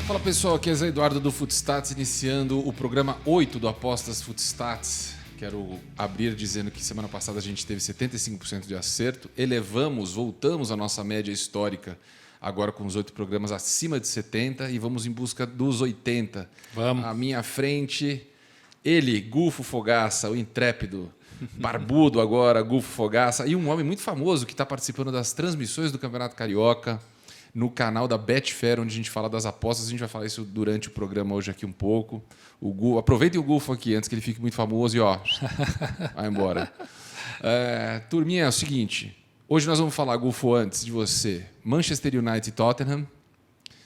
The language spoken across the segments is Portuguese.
Fala pessoal, aqui é Zé Eduardo do Footstats, iniciando o programa 8 do Apostas Footstats. Quero abrir dizendo que semana passada a gente teve 75% de acerto, voltamos à nossa média histórica, agora com os 8 programas acima de 70 e vamos em busca dos 80. Vamos. À minha frente, ele, Gulfo Fogaça, o intrépido, barbudo agora, Gulfo Fogaça, e um homem muito famoso que está participando das transmissões do Campeonato Carioca, no canal da Betfair, onde a gente fala das apostas. A gente vai falar isso durante o programa hoje aqui um pouco. Aproveitem o Gulfo aqui antes que ele fique muito famoso e vai embora. Turminha, é o seguinte. Hoje nós vamos falar, Gulfo, antes de você, Manchester United e Tottenham,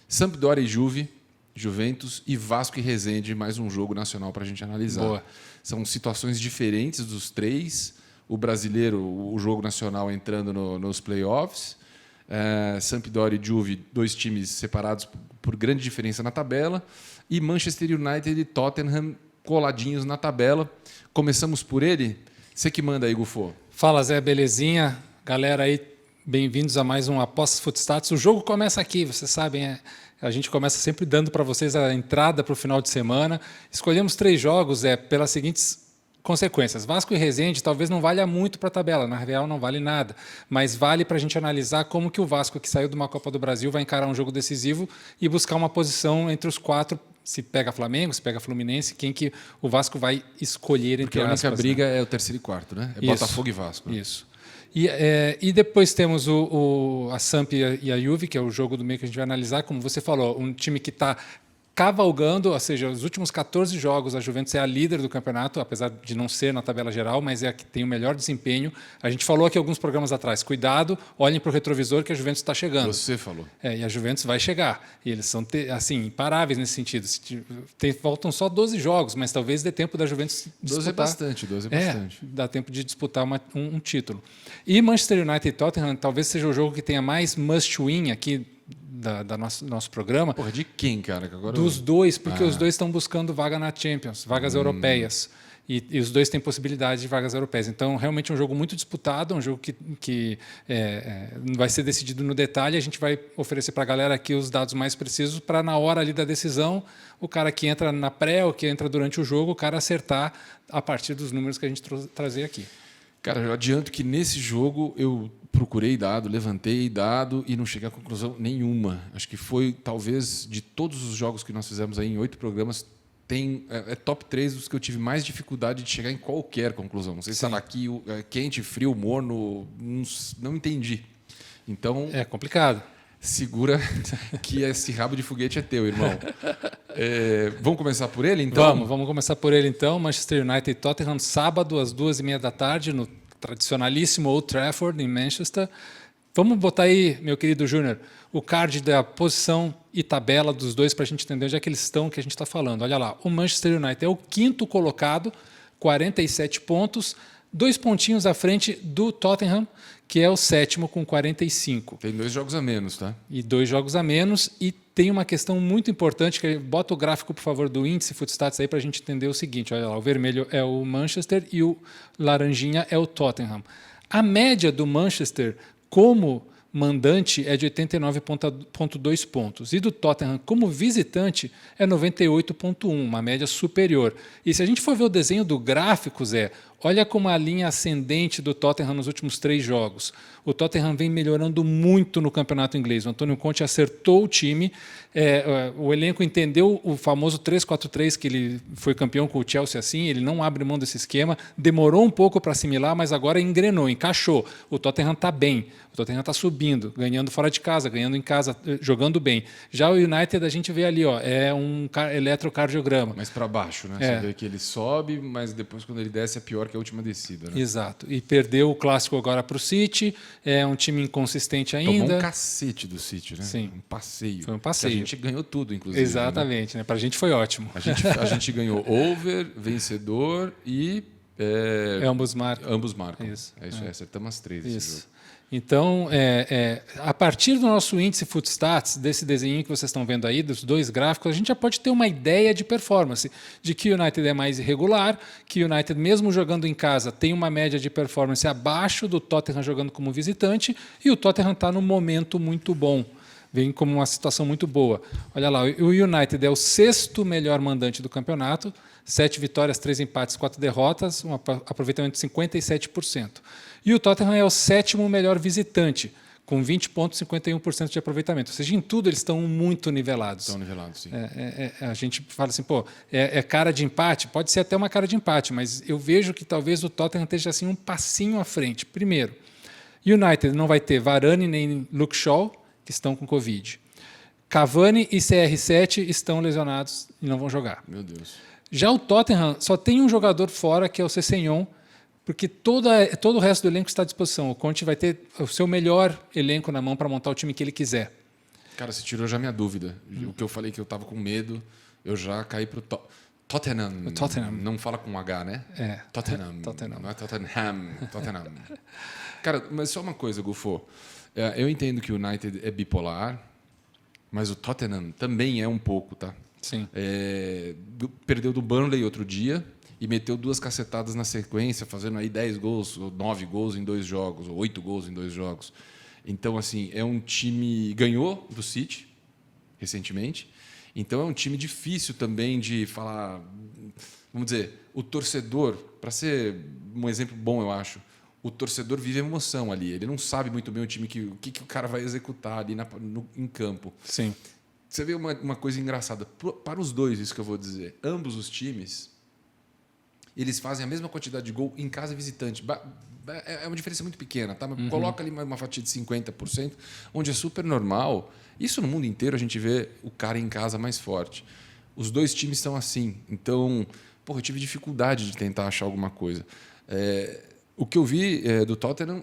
Sampdoria e Juventus e Vasco e Resende, mais um jogo nacional para a gente analisar. Boa. São situações diferentes dos três. O brasileiro, o jogo nacional entrando nos playoffs. Sampdoria e Juve, 2 times separados por grande diferença na tabela, e Manchester United e Tottenham coladinhos na tabela. Começamos por ele. Você que manda aí, Gufo. Fala, Zé, belezinha? Galera aí, bem-vindos a mais um Apostas Footstats. O jogo começa aqui, vocês sabem, a gente começa sempre dando para vocês a entrada para o final de semana. Escolhemos 3 jogos pelas seguintes consequências. Vasco e Resende talvez não valha muito para a tabela, na real não vale nada, mas vale para a gente analisar como que o Vasco, que saiu de uma Copa do Brasil, vai encarar um jogo decisivo e buscar uma posição entre os 4, se pega Flamengo, se pega Fluminense, quem que o Vasco vai escolher entre Porque a única aspas, briga é o terceiro e quarto, né? É Isso. Botafogo e Vasco. Né? Isso. E depois temos a Samp e a Juve, que é o jogo do meio que a gente vai analisar, como você falou, um time que está cavalgando, ou seja, os últimos 14 jogos a Juventus é a líder do campeonato, apesar de não ser na tabela geral, mas é a que tem o melhor desempenho. A gente falou aqui alguns programas atrás, cuidado, olhem para o retrovisor que a Juventus está chegando. Você falou. E a Juventus vai chegar. E eles são assim, imparáveis nesse sentido. Faltam só 12 jogos, mas talvez dê tempo da Juventus disputar. 12 é bastante. Dá tempo de disputar um título. E Manchester United e Tottenham talvez seja o jogo que tenha mais must-win aqui da nosso programa. Porra, de quem, cara? Dos dois, porque os dois estão buscando vaga na Champions, vagas europeias. E os dois têm possibilidade de vagas europeias. Então, realmente é um jogo muito disputado, um jogo que vai ser decidido no detalhe. A gente vai oferecer para a galera aqui os dados mais precisos para, na hora ali da decisão, o cara que entra na pré ou que entra durante o jogo, o cara acertar a partir dos números que a gente trazer aqui. Cara, eu adianto que nesse jogo eu procurei dado, levantei dado e não cheguei a conclusão nenhuma. Acho que foi, talvez, de todos os jogos que nós fizemos aí em 8 programas, top 3 dos que eu tive mais dificuldade de chegar em qualquer conclusão. Não sei se estava aqui quente, frio, morno, não entendi. Então, é complicado. Segura que esse rabo de foguete é teu, irmão. Vamos começar por ele, então? Vamos começar por ele, então. Manchester United e Tottenham, sábado, às 2h30 da tarde, no tradicionalíssimo Old Trafford, em Manchester. Vamos botar aí, meu querido Júnior, o card da posição e tabela dos dois para a gente entender onde é que eles estão, que a gente está falando. Olha lá, o Manchester United é o 5º colocado, 47 pontos, 2 pontinhos à frente do Tottenham, que é o 7º com 45. Tem 2 jogos a menos, tá? E 2 jogos a menos. E tem uma questão muito importante, que bota o gráfico, por favor, do índice Footstats aí para a gente entender o seguinte. Olha lá, o vermelho é o Manchester e o laranjinha é o Tottenham. A média do Manchester como mandante é de 89,2 pontos. E do Tottenham como visitante é 98,1, uma média superior. E se a gente for ver o desenho do gráfico, Zé, olha como a linha ascendente do Tottenham nos últimos 3 jogos. O Tottenham vem melhorando muito no campeonato inglês. O Antônio Conte acertou o time. O elenco entendeu o famoso 3-4-3, que ele foi campeão com o Chelsea assim. Ele não abre mão desse esquema. Demorou um pouco para assimilar, mas agora engrenou, encaixou. O Tottenham está bem. O Tottenham está subindo, ganhando fora de casa, ganhando em casa, jogando bem. Já o United a gente vê ali, é um eletrocardiograma. Mais para baixo, né? Você vê que ele sobe, mas depois quando ele desce é pior que a última descida. Né? Exato. E perdeu o clássico agora para o City. É um time inconsistente ainda. Tomou um cacete do City, né? Sim. Um passeio. Foi um passeio. Que a gente ganhou tudo, inclusive. Exatamente. Né? Para a gente foi ótimo. A gente ganhou over, vencedor e... ambos marcam. Ambos marcam. Isso. É isso aí. Acertamos as 3 esse jogo. Então, a partir do nosso índice Footstats, desse desenho que vocês estão vendo aí, dos 2 gráficos, a gente já pode ter uma ideia de performance, de que o United é mais irregular, que o United, mesmo jogando em casa, tem uma média de performance abaixo do Tottenham jogando como visitante, e o Tottenham está num momento muito bom. vem como uma situação muito boa. Olha lá, o United é o 6º melhor mandante do campeonato, 7 vitórias, 3 empates, 4 derrotas, um aproveitamento de 57%. E o Tottenham é o 7º melhor visitante, com 20,51% de aproveitamento. Ou seja, em tudo eles estão muito nivelados. Estão nivelados, sim. A gente fala assim, é cara de empate? Pode ser até uma cara de empate, mas eu vejo que talvez o Tottenham esteja assim, um passinho à frente. Primeiro, United não vai ter Varane nem Luke Shaw, que estão com Covid. Cavani e CR7 estão lesionados e não vão jogar. Meu Deus. Já o Tottenham só tem um jogador fora, que é o Sessegnon, porque todo o resto do elenco está à disposição. O Conte vai ter o seu melhor elenco na mão para montar o time que ele quiser. Cara, você tirou já minha dúvida. O que eu falei que eu estava com medo, eu já caí para o Tottenham. O Tottenham. Não fala com H, né? Tottenham. Não é Tottenham. Tottenham. Cara, mas só uma coisa, Gufo. Eu entendo que o United é bipolar, mas o Tottenham também é um pouco, tá? Sim. Perdeu do Burnley outro dia e meteu 2 cacetadas na sequência, fazendo aí 10 gols, ou 9 gols em 2 jogos, ou 8 gols em 2 jogos. Então, assim, é um time... Ganhou do City, recentemente. Então, é um time difícil também de falar... Vamos dizer, o torcedor, para ser um exemplo bom, eu acho, o torcedor vive emoção ali. Ele não sabe muito bem o time o que o cara vai executar ali em campo. Sim. Você vê uma coisa engraçada. Para os dois, isso que eu vou dizer. Ambos os times, eles fazem a mesma quantidade de gol em casa e visitante. É uma diferença muito pequena, tá? Mas coloca ali uma fatia de 50%, onde é super normal. Isso no mundo inteiro a gente vê o cara em casa mais forte. Os dois times são assim. Então, eu tive dificuldade de tentar achar alguma coisa. O que eu vi do Tottenham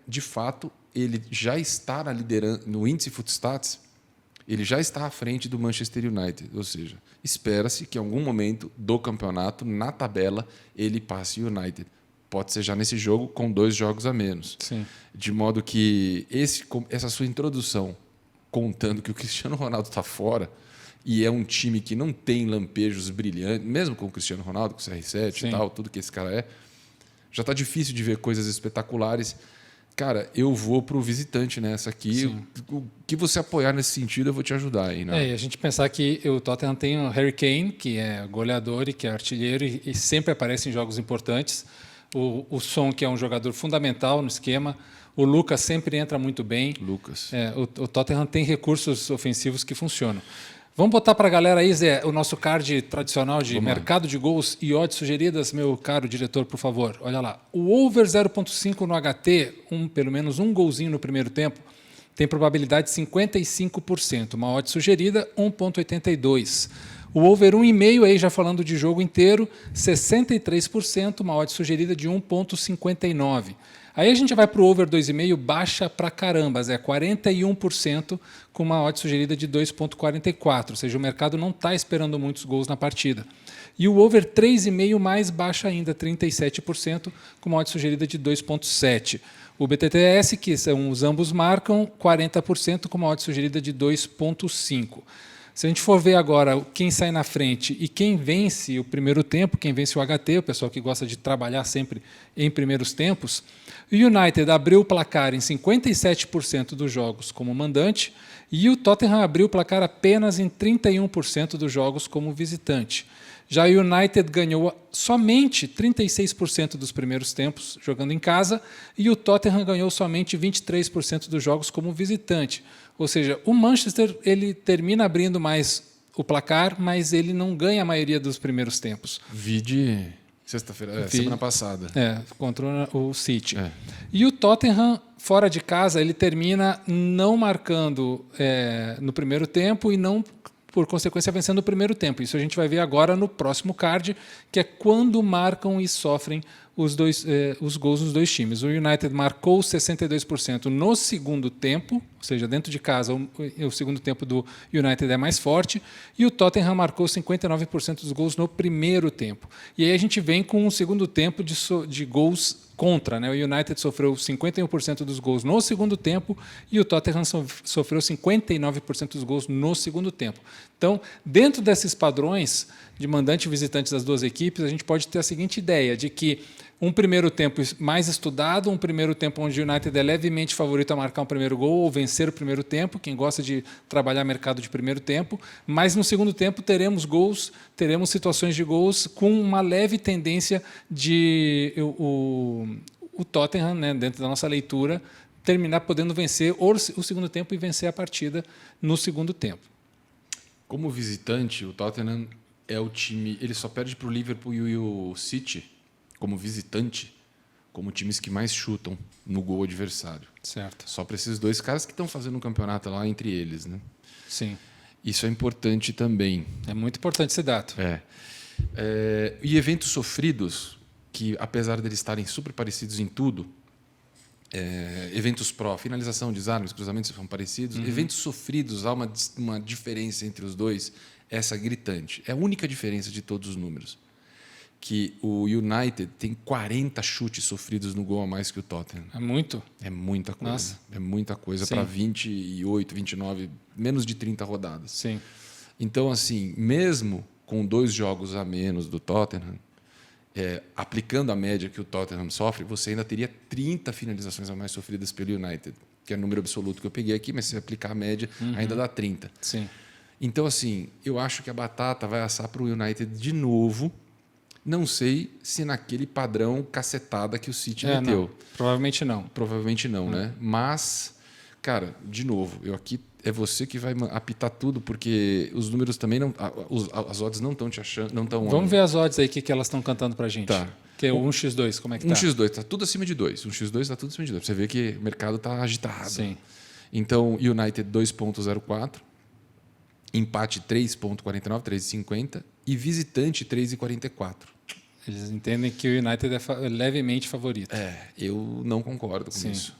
de fato, ele já está na liderança no índice Footstats. Ele já está à frente do Manchester United, ou seja, espera-se que em algum momento do campeonato, na tabela, ele passe o United. Pode ser já nesse jogo, com 2 jogos a menos. Sim. De modo que essa sua introdução, contando que o Cristiano Ronaldo está fora, e é um time que não tem lampejos brilhantes, mesmo com o Cristiano Ronaldo, com o CR7 Sim. e tal, tudo que esse cara já está difícil de ver coisas espetaculares. Cara, eu vou para o visitante nessa aqui. Sim. O que você apoiar nesse sentido, eu vou te ajudar aí. Né? E a gente pensar que o Tottenham tem o Harry Kane, que é goleador e que é artilheiro e sempre aparece em jogos importantes. O Son, que é um jogador fundamental no esquema. O Lucas sempre entra muito bem. Lucas. O Tottenham tem recursos ofensivos que funcionam. Vamos botar para a galera aí, Zé, o nosso card tradicional de mercado de gols e odds sugeridas, meu caro diretor, por favor. Olha lá. O over 0,5 no HT, pelo menos um golzinho no primeiro tempo, tem probabilidade de 55%. Uma odd sugerida, 1,82. O over 1,5, aí já falando de jogo inteiro, 63%, uma odd sugerida de 1,59. Aí a gente vai para o over 2,5, baixa para caramba, é 41%, com uma odd sugerida de 2,44, ou seja, o mercado não está esperando muitos gols na partida. E o over 3,5 mais baixa ainda, 37%, com uma odd sugerida de 2,7. O BTTS, que são os ambos marcam, 40%, com uma odd sugerida de 2,5. Se a gente for ver agora quem sai na frente e quem vence o primeiro tempo, quem vence o HT, o pessoal que gosta de trabalhar sempre em primeiros tempos, o United abriu o placar em 57% dos jogos como mandante e o Tottenham abriu o placar apenas em 31% dos jogos como visitante. Já o United ganhou somente 36% dos primeiros tempos jogando em casa e o Tottenham ganhou somente 23% dos jogos como visitante. Ou seja, o Manchester ele termina abrindo mais o placar, mas ele não ganha a maioria dos primeiros tempos. Vide sexta-feira, semana passada. Contra o City. E o Tottenham, fora de casa, ele termina não marcando no primeiro tempo e não, por consequência, vencendo o primeiro tempo. Isso a gente vai ver agora no próximo card, que é quando marcam e sofrem os gols dos dois times. O United marcou 62% no segundo tempo, ou seja, dentro de casa o segundo tempo do United é mais forte, e o Tottenham marcou 59% dos gols no primeiro tempo. E aí a gente vem com um segundo tempo de gols contra, né? O United sofreu 51% dos gols no segundo tempo e o Tottenham sofreu 59% dos gols no segundo tempo. Então, dentro desses padrões de mandante e visitante das duas equipes, a gente pode ter a seguinte ideia de que um primeiro tempo mais estudado, um primeiro tempo onde o United é levemente favorito a marcar um primeiro gol ou vencer o primeiro tempo, quem gosta de trabalhar mercado de primeiro tempo, mas no segundo tempo teremos gols, teremos situações de gols com uma leve tendência de o Tottenham, né, dentro da nossa leitura, terminar podendo vencer o segundo tempo e vencer a partida no segundo tempo. Como visitante, o Tottenham é o time... Ele só perde para o Liverpool e o City, como visitante, como times que mais chutam no gol adversário. Certo. Só para esses dois caras que estão fazendo um campeonato lá entre eles, né? Sim. Isso é importante também. É muito importante esse dado. E eventos sofridos, que apesar deles estarem super parecidos em tudo, eventos finalização, desarmes, cruzamentos são parecidos, eventos sofridos, há uma diferença entre os dois, essa gritante. É a única diferença de todos os números. Que o United tem 40 chutes sofridos no gol a mais que o Tottenham. É muito? É muita coisa. Nossa. É muita coisa para 28, 29, menos de 30 rodadas. Sim. Então, assim, mesmo com 2 jogos a menos do Tottenham, aplicando a média que o Tottenham sofre, você ainda teria 30 finalizações a mais sofridas pelo United, que é o número absoluto que eu peguei aqui, mas se aplicar a média, ainda dá 30. Sim. Então, assim, eu acho que a batata vai assar para o United de novo. Não sei se naquele padrão cacetada que o City meteu. Não. Provavelmente não. Provavelmente não, né? Mas, cara, de novo, é você que vai apitar tudo, porque os números também não... As odds não estão te achando... Não tão, Vamos ver as odds aí que elas estão cantando pra gente. Tá. Que é o 1x2, como é que tá? 1x2, tá tudo acima de 2. 1x2 tá tudo acima de 2. Você vê que o mercado tá agitado. Sim. Então, United 2.04, empate 3.49, 3.50 e visitante 3.44. Eles entendem que o United é levemente favorito. Eu não concordo com isso.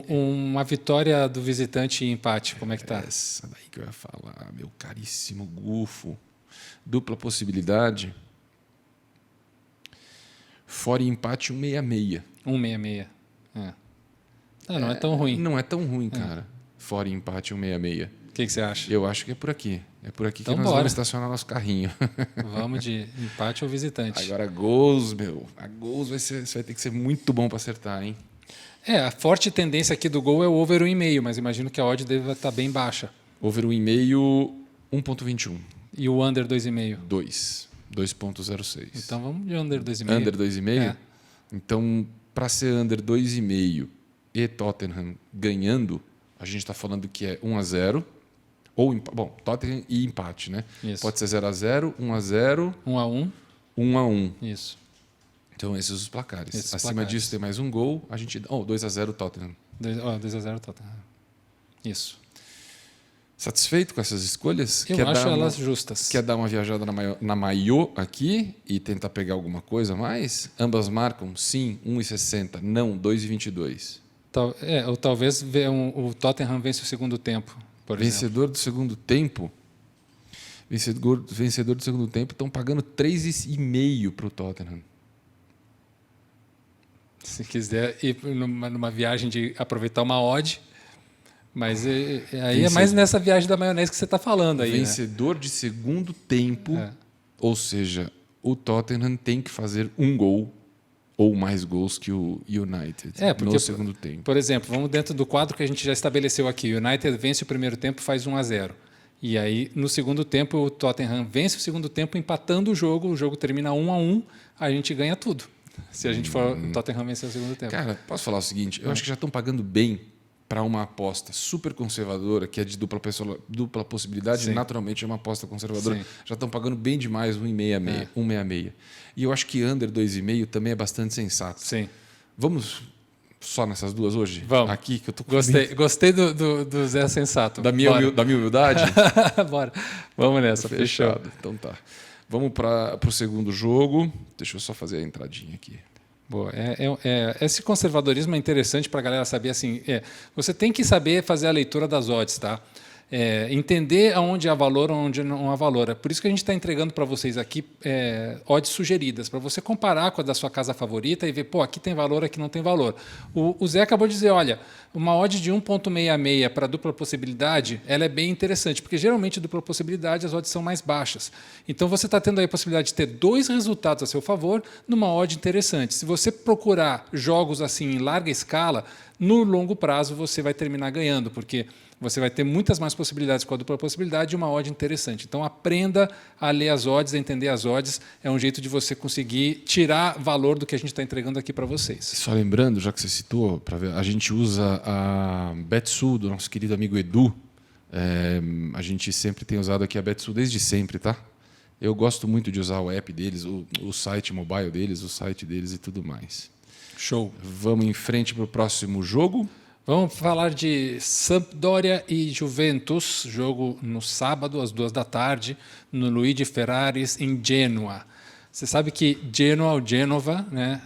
Uma vitória do visitante e empate, como é que tá? Essa daí que eu ia falar, meu caríssimo Gufo. Dupla possibilidade. Fora e empate 1,66. 1,66. Não é tão ruim. Não é tão ruim, cara. Fora e empate 1,66. O que você acha? Eu acho que é por aqui. É por aqui Então que nós bora. vamos estacionar nosso carrinho. Vamos de empate ou visitante. Agora, gols, meu. A gols você vai ter que ser muito bom para acertar, hein? A forte tendência aqui do gol é o over 1,5, mas imagino que a odd deve estar bem baixa. Over 1,5, 1,21. E o under 2,5? 2,06. Então vamos de under 2,5. Under 2,5? Então, para ser under 2,5 e Tottenham ganhando, a gente está falando que é 1-0. Ou, Tottenham e empate, né? Isso. Pode ser 0-0, 1-0, 1-1. 1-1. Isso. Então, esses os placares. Esses Acima placares. disso, tem mais um gol. A gente 2-0 Tottenham. 2-0 Tottenham. Isso. Satisfeito com essas escolhas? Eu acho elas justas. Quer dar uma viajada na Maiô aqui e tentar pegar alguma coisa a mais? Ambas marcam sim, 1,60. Não, 2,22. Ou talvez o Tottenham vence o segundo tempo. Vencedor do segundo tempo. Vencedor do segundo tempo estão pagando 3,5 para o Tottenham. Se quiser ir numa viagem de aproveitar uma odd, mas aí é mais nessa viagem da maionese que você está falando aí. Vencedor de segundo tempo, ou seja, o Tottenham tem que fazer um gol ou mais gols que o United no segundo tempo. Por exemplo, vamos dentro do quadro que a gente já estabeleceu aqui. O United vence o primeiro tempo, faz 1-0. E aí, no segundo tempo, o Tottenham vence o segundo tempo, empatando o jogo termina 1-1, a gente ganha tudo. Se a gente for o Tottenham vencer o segundo tempo. Cara, posso falar o seguinte? Eu acho que já estão pagando bem para uma aposta super conservadora, que é de dupla possibilidade, Sim. Naturalmente é uma aposta conservadora. Sim. Já estão pagando bem demais 1,66. E eu acho que under 2,5 também é bastante sensato. Sim. Vamos só nessas duas hoje? Vamos. Aqui, que eu tô com Gostei do Zé Sensato. da minha humildade? Bora. Vamos nessa, fechou. Então tá. Vamos para o segundo jogo. Deixa eu só fazer a entradinha aqui. Boa. Esse conservadorismo é interessante para a galera saber assim. Você tem que saber fazer a leitura das odds, tá? entender aonde há valor, onde não há valor. É por isso que a gente está entregando para vocês aqui odds sugeridas, para você comparar com a da sua casa favorita e ver, pô, aqui tem valor, aqui não tem valor. O Zé acabou de dizer, olha, uma odd de 1,66 para dupla possibilidade, ela é bem interessante, porque geralmente dupla possibilidade as odds são mais baixas. Então você está tendo aí a possibilidade de ter 2 resultados a seu favor numa odd interessante. Se você procurar jogos assim em larga escala, no longo prazo você vai terminar ganhando, porque você vai ter muitas mais possibilidades com a dupla possibilidade e uma odd interessante. Então, aprenda a ler as odds, a entender as odds. É um jeito de você conseguir tirar valor do que a gente está entregando aqui para vocês. Só lembrando, já que você citou, a gente usa a Betsul do nosso querido amigo Edu. A gente sempre tem usado aqui a Betsul desde sempre, tá? Eu gosto muito de usar o app deles, o site mobile deles, o site deles e tudo mais. Show. Vamos em frente para o próximo jogo. Vamos falar de Sampdoria e Juventus, jogo no sábado, às 14h, no Luigi Ferraris, em Gênova. Você sabe que Gênova, ou Gênova, né,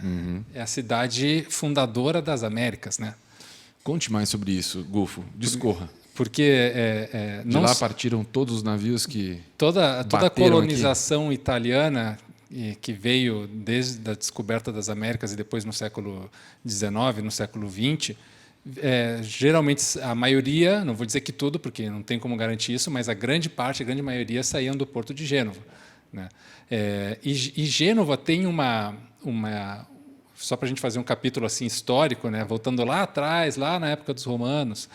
é a cidade fundadora das Américas, né? Conte mais sobre isso, Gufo. Discorra. Porque de lá partiram todos os navios que toda a colonização aqui italiana que veio desde a descoberta das Américas e depois no século XIX, no século XX, geralmente a maioria, não vou dizer que tudo, porque não tem como garantir isso, mas a grande maioria saíam do porto de Gênova, né? E Gênova tem uma só para a gente fazer um capítulo assim histórico, né? Voltando lá atrás, lá na época dos romanos,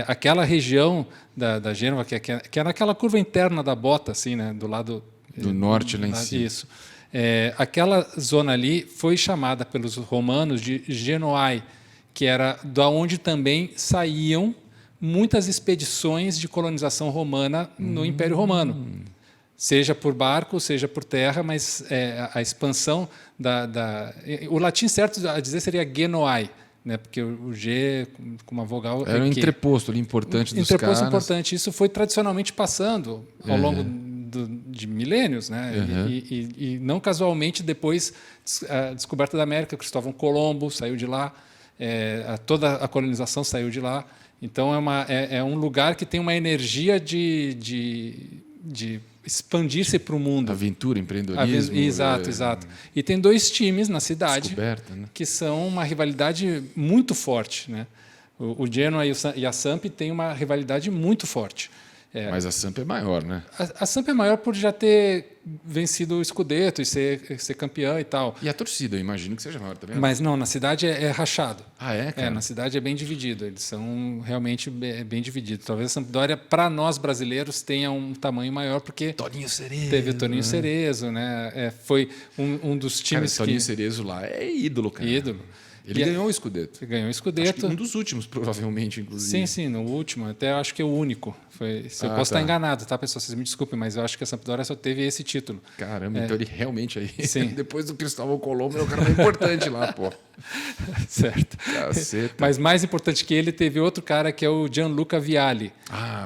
aquela região da Gênova que é naquela curva interna da bota, assim, né? Do lado do norte lá em cima. Isso. Aquela zona ali foi chamada pelos romanos de Genoae, que era da onde também saíam muitas expedições de colonização romana no Império Romano, seja por barco, seja por terra, mas a expansão o latim certo a dizer seria Genoae, né? Porque o G com uma vogal era um entreposto ali importante dos caras. Entreposto importante. Isso foi tradicionalmente passando ao longo de milênios, né? E não casualmente depois a descoberta da América, Cristóvão Colombo saiu de lá. Toda a colonização saiu de lá. Então, é um lugar que tem uma energia de expandir-se para o mundo. Aventura, empreendedorismo. Exato. E tem 2 times na cidade, né? Que são uma rivalidade muito forte, né? O Genoa e a Samp têm uma rivalidade muito forte. Mas a Samp é maior, né? A Samp é maior por já ter vencido o Scudetto e ser campeã e tal. E a torcida, eu imagino que seja maior também. Mas não, na cidade é rachado. Ah, é, cara? Na cidade é bem dividido. Eles são realmente bem divididos. Talvez a Sampdoria, para nós brasileiros, tenha um tamanho maior, porque Toninho Cerezo, teve o Toninho Cerezo, né? Foi um dos times Toninho Cerezo lá é ídolo, cara. Ídolo. Ele ganhou o Scudetto. Ganhou o Scudetto. Acho que um dos últimos, provavelmente, inclusive. Sim, no último. Até acho que é o único. Eu posso estar enganado, tá, pessoal? Vocês me desculpem, mas eu acho que a Sampdoria só teve esse título. Caramba, então ele realmente aí... Sim. Depois do Cristóvão Colombo, é o cara mais importante lá, pô. Certo. Caceta. Mas mais importante que ele, teve outro cara que é o Gianluca Vialli.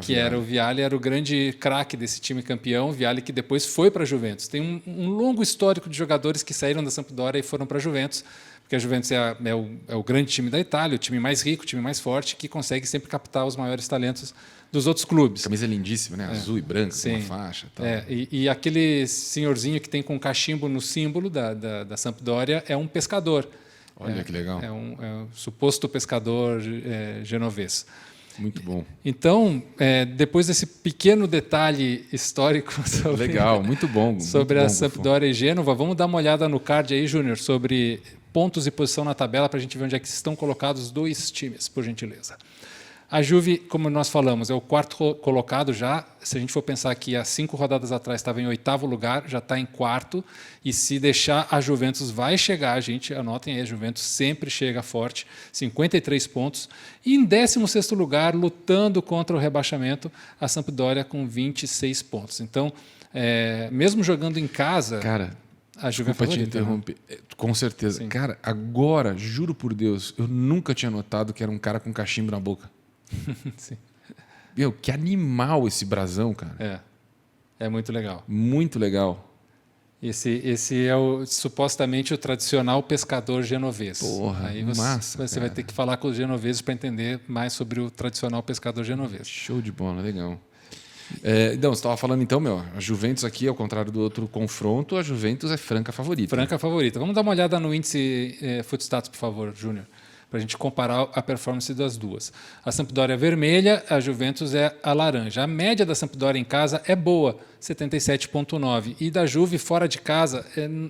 Vialli. O Vialli era o grande craque desse time campeão. Vialli que depois foi para a Juventus. Tem um longo histórico de jogadores que saíram da Sampdoria e foram para a Juventus. Porque a Juventus é o grande time da Itália, o time mais rico, o time mais forte, que consegue sempre captar os maiores talentos dos outros clubes. Camisa lindíssima, né? Azul e branca, com uma faixa. Tal. E aquele senhorzinho que tem com cachimbo no símbolo da Sampdoria é um pescador. Olha que legal. É um suposto pescador genovês. Muito bom. Então, depois desse pequeno detalhe histórico sobre, legal, muito bom. sobre muito a Sampdoria e Gênova, vamos dar uma olhada no card aí, Júnior, sobre pontos e posição na tabela para a gente ver onde é que estão colocados os 2 times, por gentileza. A Juve, como nós falamos, é o 4º colocado já. Se a gente for pensar que há 5 rodadas atrás estava em 8º lugar, já está em 4º. E se deixar, a Juventus vai chegar, gente, anotem aí, a Juventus sempre chega forte, 53 pontos. E em 16º lugar, lutando contra o rebaixamento, a Sampdoria com 26 pontos. Então, mesmo jogando em casa... Cara, a Juve desculpa te interromper. Com certeza. Sim. Cara, agora, juro por Deus, eu nunca tinha notado que era um cara com cachimbo na boca. Sim. Meu, que animal esse brasão, cara. É muito legal. Muito legal. Esse é supostamente o tradicional pescador genovês. Porra, aí massa, vai ter que falar com os genoveses para entender mais sobre o tradicional pescador genovês. Show de bola, legal. Então, você estava falando então, a Juventus aqui, ao contrário do outro confronto, a Juventus é franca favorita. Franca favorita. Vamos dar uma olhada no índice Footstats, por favor, Júnior, para a gente comparar a performance das duas. A Sampdoria é vermelha, a Juventus é a laranja. A média da Sampdoria em casa é boa, 77,9. E da Juve fora de casa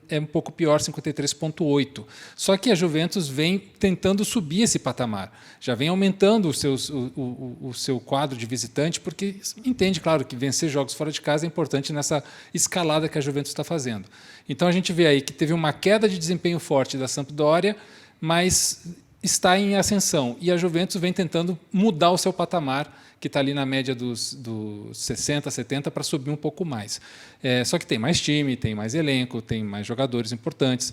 é um pouco pior, 53,8. Só que a Juventus vem tentando subir esse patamar. Já vem aumentando o seu quadro de visitante, porque entende, claro, que vencer jogos fora de casa é importante nessa escalada que a Juventus está fazendo. Então a gente vê aí que teve uma queda de desempenho forte da Sampdoria, mas está em ascensão. E a Juventus vem tentando mudar o seu patamar, que está ali na média dos 60, 70, para subir um pouco mais. Só que tem mais time, tem mais elenco, tem mais jogadores importantes.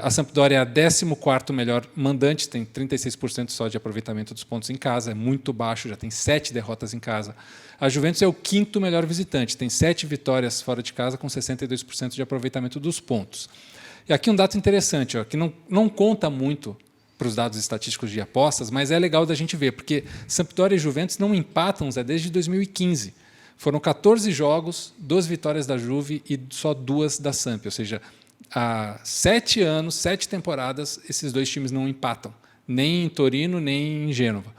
A Sampdoria é a 14º melhor mandante, tem 36% só de aproveitamento dos pontos em casa, é muito baixo, já tem 7 derrotas em casa. A Juventus é o 5º melhor visitante, tem 7 vitórias fora de casa, com 62% de aproveitamento dos pontos. E aqui um dado interessante, que não conta muito para os dados estatísticos de apostas, mas é legal da gente ver, porque Sampdoria e Juventus não empatam, Zé, desde 2015. Foram 14 jogos, 2 vitórias da Juve e só 2 da Samp, ou seja, há 7 anos, 7 temporadas, esses dois times não empatam, nem em Torino, nem em Gênova.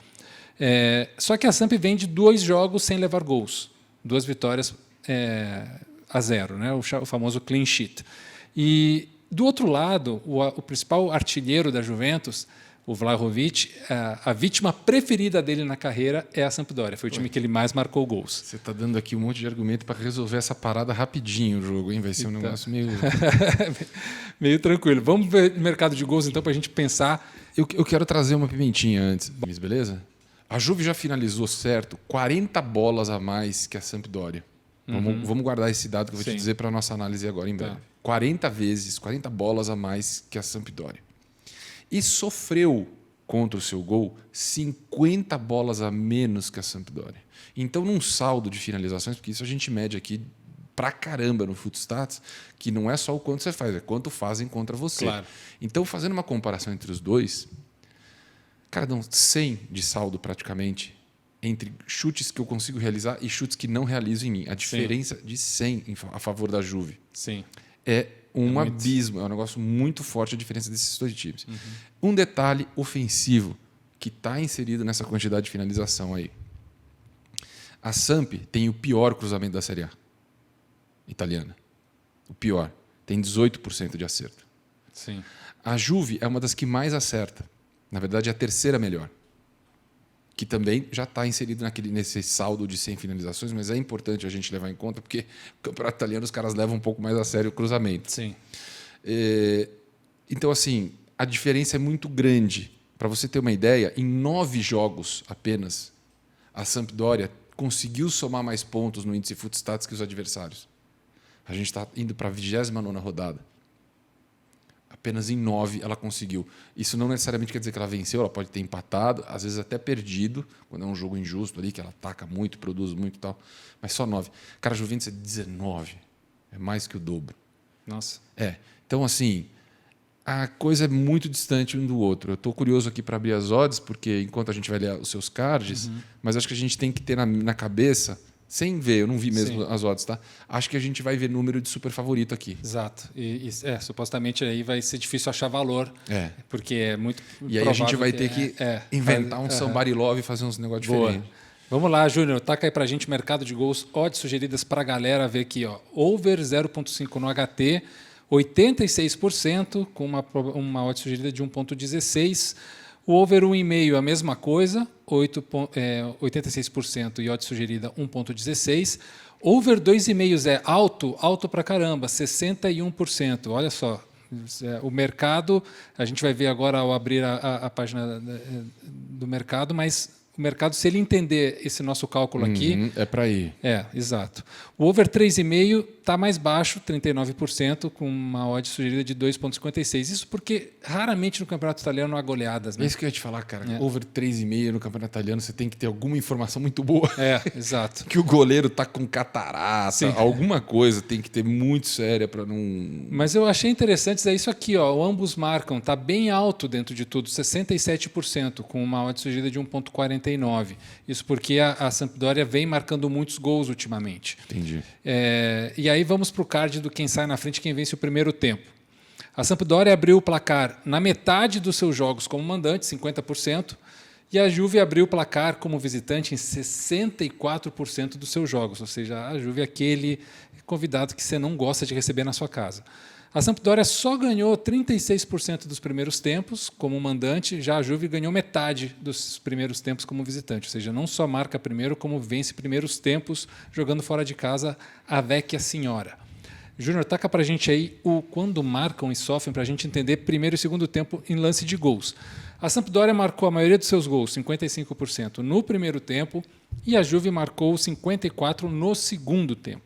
Só que a Samp vem de 2 jogos sem levar gols, 2 vitórias a 0, né? O famoso clean sheet. E do outro lado, o principal artilheiro da Juventus, o Vlahovic, a vítima preferida dele na carreira é a Sampdoria. Foi o time que ele mais marcou gols. Você está dando aqui um monte de argumento para resolver essa parada rapidinho o jogo, hein? Vai ser um negócio meio... meio tranquilo. Vamos ver o mercado de gols, então, para a gente pensar. Eu quero trazer uma pimentinha antes, beleza? A Juve já finalizou, certo, 40 bolas a mais que a Sampdoria. Vamos guardar esse dado que eu vou te dizer para a nossa análise agora em breve. 40 bolas a mais que a Sampdoria. E sofreu contra o seu gol 50 bolas a menos que a Sampdoria. Então, num saldo de finalizações, porque isso a gente mede aqui pra caramba no Footstats, que não é só o quanto você faz, é quanto fazem contra você. Claro. Então, fazendo uma comparação entre os dois, cara, dão 100 de saldo praticamente entre chutes que eu consigo realizar e chutes que não realizo em mim. A diferença de 100 a favor da Juve. Sim. É um abismo, é um negócio muito forte a diferença desses dois times. Um detalhe ofensivo que está inserido nessa quantidade de finalização aí. A Samp tem o pior cruzamento da Série A italiana. O pior. Tem 18% de acerto. Sim. A Juve é uma das que mais acerta. Na verdade, é a terceira melhor. Que também já está inserido nesse saldo de 100 finalizações, mas é importante a gente levar em conta, porque o campeonato italiano os caras levam um pouco mais a sério o cruzamento. Sim. Então, assim, a diferença é muito grande. Para você ter uma ideia, em 9 jogos apenas, a Sampdoria conseguiu somar mais pontos no índice Footstats que os adversários. A gente está indo para a 29ª rodada. Apenas em 9 ela conseguiu. Isso não necessariamente quer dizer que ela venceu, ela pode ter empatado, às vezes até perdido, quando é um jogo injusto ali, que ela ataca muito, produz muito e tal. Mas só 9. Cara, a Juventus é 19. É mais que o dobro. Nossa. Então, assim, a coisa é muito distante um do outro. Eu estou curioso aqui para abrir as odds, porque enquanto a gente vai ler os seus cards, mas acho que a gente tem que ter na cabeça, sem ver, eu não vi mesmo as odds, tá? Acho que a gente vai ver número de super favorito aqui. Exato. E supostamente aí vai ser difícil achar valor, porque é muito E aí a gente vai ter que inventar um somebody love e fazer uns negócios diferentes. Vamos lá, Júnior, taca aí pra gente mercado de gols, odds sugeridas para a galera ver aqui, ó. Over 0,5 no HT, 86%, com uma odd sugerida de 1,16. O over 1,5 a mesma coisa, 86% e odd sugerida 1,16. Over 2,5 é alto pra caramba, 61%. Olha só, o mercado, a gente vai ver agora ao abrir a página do mercado, mas mercado, se ele entender esse nosso cálculo aqui... É para ir. Exato. O over 3,5 está mais baixo, 39%, com uma odd sugerida de 2,56. Isso porque raramente no campeonato italiano há goleadas. Né? É isso que eu ia te falar, cara. Over 3,5 no campeonato italiano, você tem que ter alguma informação muito boa. Exato. Que o goleiro tá com catarata, alguma coisa tem que ter muito séria para não... Mas eu achei interessante, é isso aqui, ó, o ambos marcam, está bem alto dentro de tudo, 67%, com uma odd sugerida de 1,49. Isso porque a Sampdoria vem marcando muitos gols ultimamente. Entendi. E aí vamos para o card do quem sai na frente, quem vence o primeiro tempo. A Sampdoria abriu o placar na metade dos seus jogos como mandante, 50%, e a Juve abriu o placar como visitante em 64% dos seus jogos. Ou seja, a Juve é aquele convidado que você não gosta de receber na sua casa. A Sampdoria só ganhou 36% dos primeiros tempos como mandante, já a Juve ganhou metade dos primeiros tempos como visitante. Ou seja, não só marca primeiro, como vence primeiros tempos jogando fora de casa a vecchia senhora. Júnior, taca para a gente aí o quando marcam e sofrem, para a gente entender primeiro e segundo tempo em lance de gols. A Sampdoria marcou a maioria dos seus gols, 55%, no primeiro tempo, e a Juve marcou 54% no segundo tempo.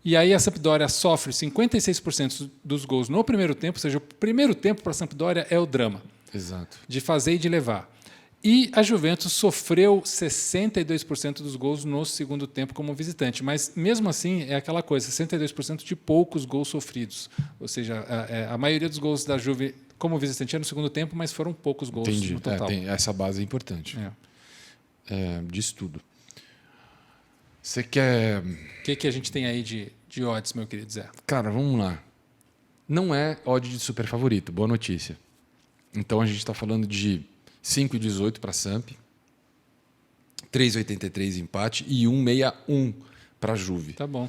E aí a Sampdoria sofre 56% dos gols no primeiro tempo, ou seja, o primeiro tempo para a Sampdoria é o drama. Exato. De fazer e de levar. E a Juventus sofreu 62% dos gols no segundo tempo como visitante. Mas, mesmo assim, é aquela coisa, 62% de poucos gols sofridos. Ou seja, a maioria dos gols da Juve como visitante é no segundo tempo, mas foram poucos gols no total. Essa base é importante. Diz tudo. Você quer... O que a gente tem aí de odds, meu querido Zé? Cara, vamos lá. Não é odd de super favorito, boa notícia. Então a gente está falando de 5,18 para a Samp, 3,83 empate e 1,61 para a Juve. Tá bom.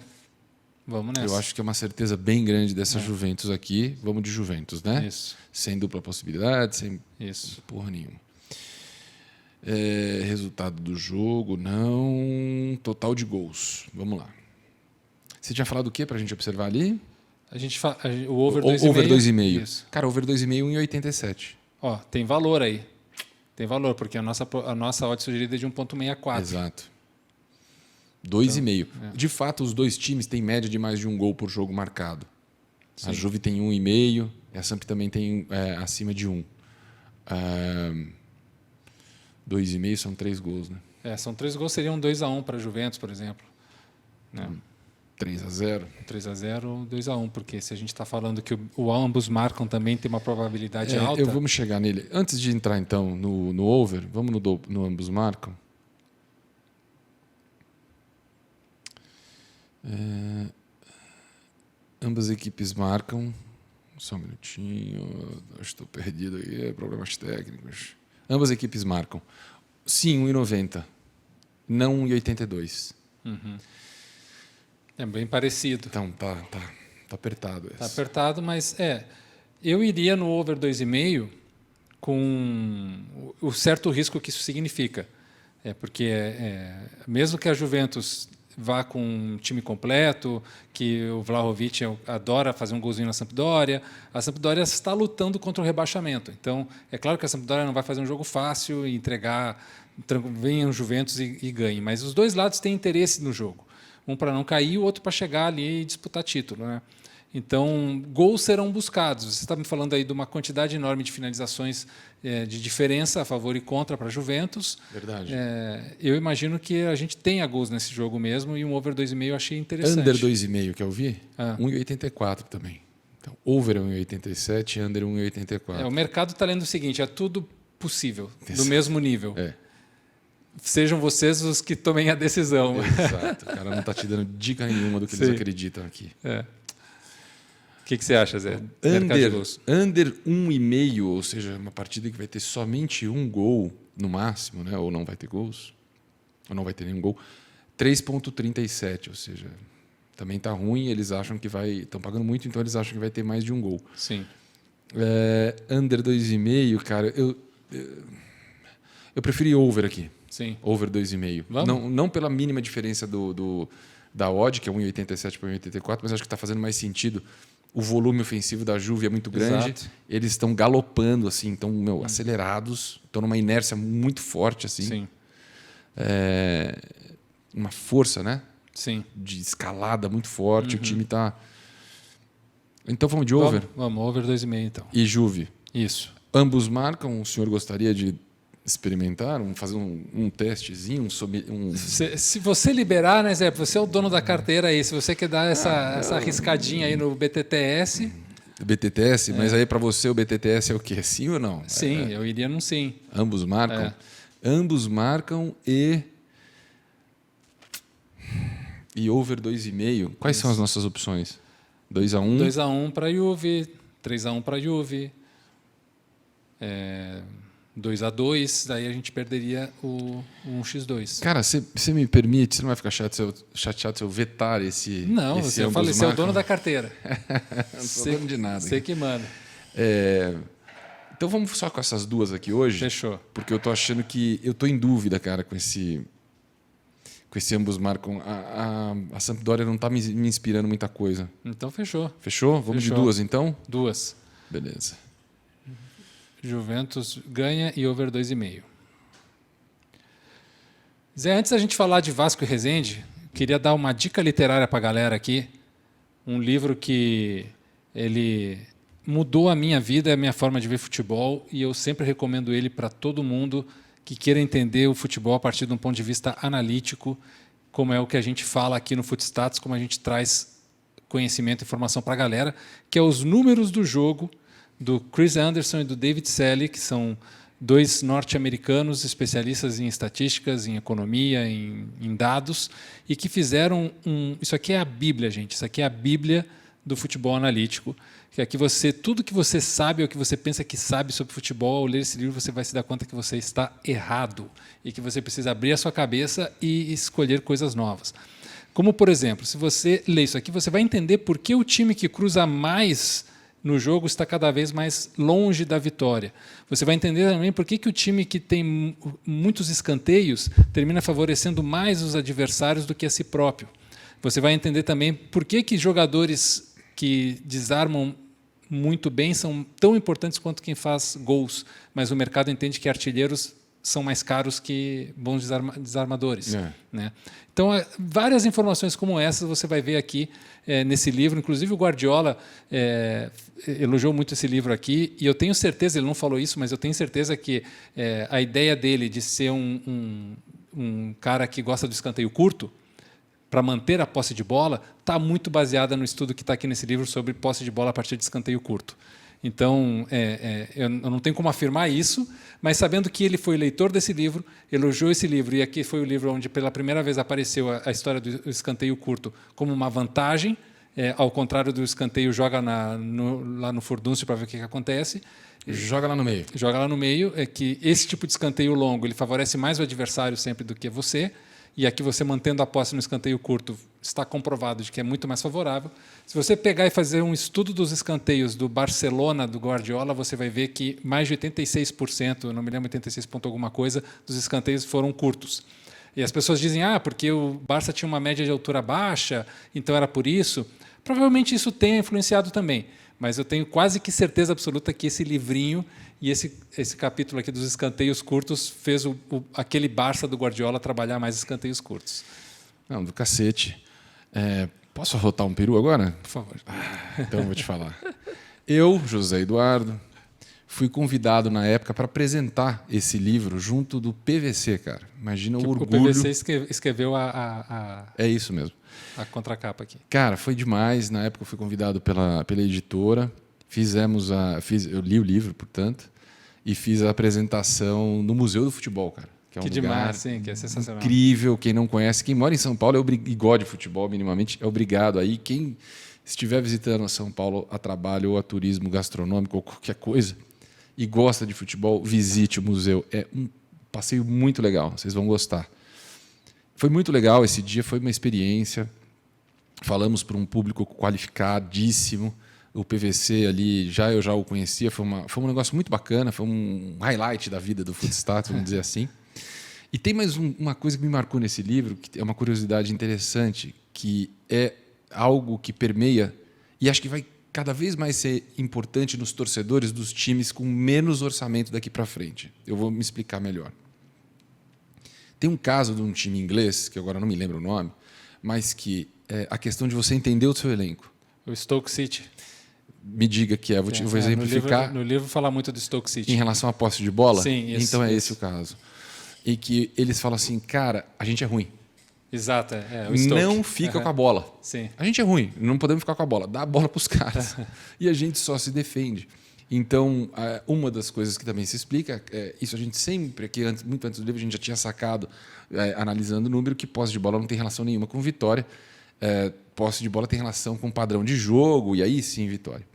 Vamos nessa. Eu acho que é uma certeza bem grande dessa Juventus aqui. Vamos de Juventus, né? Isso. Sem dupla possibilidade, sem Isso. porra nenhuma. Resultado do jogo, não. Total de gols. Vamos lá. Você tinha falado o que para a gente observar ali? O over 2,5. Over 2,5. Isso. Cara, over 2,5 em 87. Ó, tem valor aí. Tem valor, porque a nossa odd sugerida é de 1,64. Exato. 2,5. De fato, os dois times têm média de mais de um gol por jogo marcado. Sim. A Juve tem 1,5 e a Samp também tem acima de 1. 2,5 são 3 gols, né? São 3 gols, seriam 2-1 para a Juventus, por exemplo. 3-0. 3-0, 2-1, porque se a gente está falando que o ambos marcam também tem uma probabilidade alta. Vamos chegar nele. Antes de entrar, então, no over, vamos no ambos marcam. Ambas equipes marcam. Só um minutinho. Estou perdido aqui. Problemas técnicos. Ambas equipes marcam. Sim, 1,90. Não 1,82. Uhum. É bem parecido. Então, tá apertado. Está apertado, mas eu iria no over 2,5 com o certo risco que isso significa. Porque mesmo que a Juventus vá com um time completo, que o Vlahovic adora fazer um golzinho na Sampdoria, a Sampdoria está lutando contra o rebaixamento. Então, é claro que a Sampdoria não vai fazer um jogo fácil e venha o Juventus e ganhe, mas os dois lados têm interesse no jogo. Um para não cair, o outro para chegar ali e disputar título, né? Então, gols serão buscados. Você está me falando aí de uma quantidade enorme de finalizações de diferença a favor e contra para a Juventus. Verdade. Eu imagino que a gente tenha gols nesse jogo mesmo e um over 2,5 eu achei interessante. Under 2,5, quer ouvir? 1,84 também. Então, over é 1,87, under 1,84. O mercado está lendo o seguinte, é tudo possível, do mesmo nível. Sejam vocês os que tomem a decisão. Exato. O cara não está te dando dica nenhuma do que eles acreditam aqui. O que você acha, Zé? Under 1,5, ou seja, uma partida que vai ter somente um gol no máximo, né? Ou não vai ter gols, ou não vai ter nenhum gol. 3,37, ou seja, também está ruim, eles acham que estão pagando muito, então eles acham que vai ter mais de um gol. Sim. Under 2,5, cara, eu preferi over aqui. Sim. Over 2,5. Não pela mínima diferença da odd, que é 1,87 para 1,84, mas acho que está fazendo mais sentido. O volume ofensivo da Juve é muito grande. Exato. Eles estão galopando, assim, estão acelerados, estão numa inércia muito forte. Assim. Sim. uma força, né? Sim. De escalada muito forte. O time está... Então vamos de over? Vamos, over 2,5 então. E Juve? Isso. Ambos marcam. O senhor gostaria de experimentar, fazer um testezinho? Se você liberar, né, Zé? Você é o dono da carteira aí. Se você quer dar essa arriscadinha aí no BTTS... BTTS? Mas aí para você o BTTS é o quê? Sim ou não? Sim, eu iria num sim. Ambos marcam? Ambos marcam e over 2,5. Quais são as nossas opções? 2-1? 2-1 para a Juve, 3-1 para a Juve, 2-2, daí a gente perderia o 1x2. Cara, você me permite, você não vai ficar chateado se eu vetar esse... Não, esse eu falei, você é o dono da carteira. Não sou dono de nada. Você que manda. Então vamos só com essas duas aqui hoje. Fechou. Porque eu tô achando que... Eu tô em dúvida, cara, com esse ambos marcam. A Sampdoria não está me inspirando muita coisa. Então fechou. Fechou? Vamos de duas, então? Duas. Beleza. Juventus ganha e over 2,5. Zé, antes da gente falar de Vasco e Resende, queria dar uma dica literária para a galera aqui. Um livro que ele mudou a minha vida, a minha forma de ver futebol, e eu sempre recomendo ele para todo mundo que queira entender o futebol a partir de um ponto de vista analítico, como é o que a gente fala aqui no Footstats, como a gente traz conhecimento e informação para a galera, que é Os Números do Jogo, do Chris Anderson e do David Selle, que são dois norte-americanos especialistas em estatísticas, em economia, em dados, e que fizeram Isso aqui é a Bíblia, gente. Isso aqui é a Bíblia do futebol analítico. Que aqui tudo que você sabe ou que você pensa que sabe sobre futebol, ao ler esse livro você vai se dar conta que você está errado e que você precisa abrir a sua cabeça e escolher coisas novas. Como, por exemplo, se você lê isso aqui, você vai entender por que o time que cruza mais no jogo está cada vez mais longe da vitória. Você vai entender também por que o time que tem muitos escanteios termina favorecendo mais os adversários do que a si próprio. Você vai entender também por que jogadores que desarmam muito bem são tão importantes quanto quem faz gols, mas o mercado entende que artilheiros são mais caros que bons desarmadores. Né? Então, várias informações como essas você vai ver aqui nesse livro. Inclusive, o Guardiola elogiou muito esse livro aqui, e eu tenho certeza, ele não falou isso, mas eu tenho certeza que a ideia dele de ser um cara que gosta do escanteio curto, para manter a posse de bola, está muito baseada no estudo que está aqui nesse livro sobre posse de bola a partir de escanteio curto. Então, eu não tenho como afirmar isso, mas sabendo que ele foi leitor desse livro, elogiou esse livro, e aqui foi o livro onde pela primeira vez apareceu a história do escanteio curto como uma vantagem, ao contrário do escanteio joga lá no furdúncio para ver o que acontece. Joga lá no meio. Joga lá no meio, é que esse tipo de escanteio longo ele favorece mais o adversário sempre do que você. E aqui você mantendo a posse no escanteio curto está comprovado de que é muito mais favorável. Se você pegar e fazer um estudo dos escanteios do Barcelona, do Guardiola, você vai ver que mais de 86%, eu não me lembro 86 ponto alguma coisa, dos escanteios foram curtos. E as pessoas dizem, porque o Barça tinha uma média de altura baixa, então era por isso. Provavelmente isso tenha influenciado também, mas eu tenho quase que certeza absoluta que esse livrinho e esse capítulo aqui dos escanteios curtos fez aquele Barça do Guardiola trabalhar mais escanteios curtos. Não, do cacete. Posso arrotar um peru agora? Por favor. Então eu vou te falar. Eu, José Eduardo, fui convidado na época para apresentar esse livro junto do PVC, cara. Imagina o orgulho. O PVC escreveu É isso mesmo. A contracapa aqui. Cara, foi demais. Na época eu fui convidado pela editora. Eu li o livro, portanto, e fiz a apresentação no Museu do Futebol, cara. Que é um lugar demais, sim, que é sensacional. Incrível. Quem não conhece, quem mora em São Paulo e gosta de futebol minimamente, é obrigado aí. Quem estiver visitando São Paulo a trabalho ou a turismo gastronômico ou qualquer coisa e gosta de futebol, visite o museu. É um passeio muito legal, vocês vão gostar. Foi muito legal esse dia, foi uma experiência. Falamos para um público qualificadíssimo. O PVC ali, eu já o conhecia, foi um negócio muito bacana, foi um highlight da vida do Footstats, vamos dizer assim. E tem mais uma coisa que me marcou nesse livro, que é uma curiosidade interessante, que é algo que permeia, e acho que vai cada vez mais ser importante nos torcedores dos times com menos orçamento daqui para frente. Eu vou me explicar melhor. Tem um caso de um time inglês, que agora não me lembro o nome, mas que é a questão de você entender o seu elenco. O Stoke City. Me diga que é, vou exemplificar. No livro fala muito do Stoke City. Em relação à posse de bola? Sim, então é esse o caso. E que eles falam assim, cara, a gente é ruim. Exato, o Stoke. Não fica com a bola. Sim. A gente é ruim, não podemos ficar com a bola. Dá a bola para os caras. E a gente só se defende. Então, uma das coisas que também se explica, isso a gente sempre, aqui muito antes do livro, a gente já tinha sacado, analisando o número, que posse de bola não tem relação nenhuma com vitória. Posse de bola tem relação com padrão de jogo, e aí sim, vitória.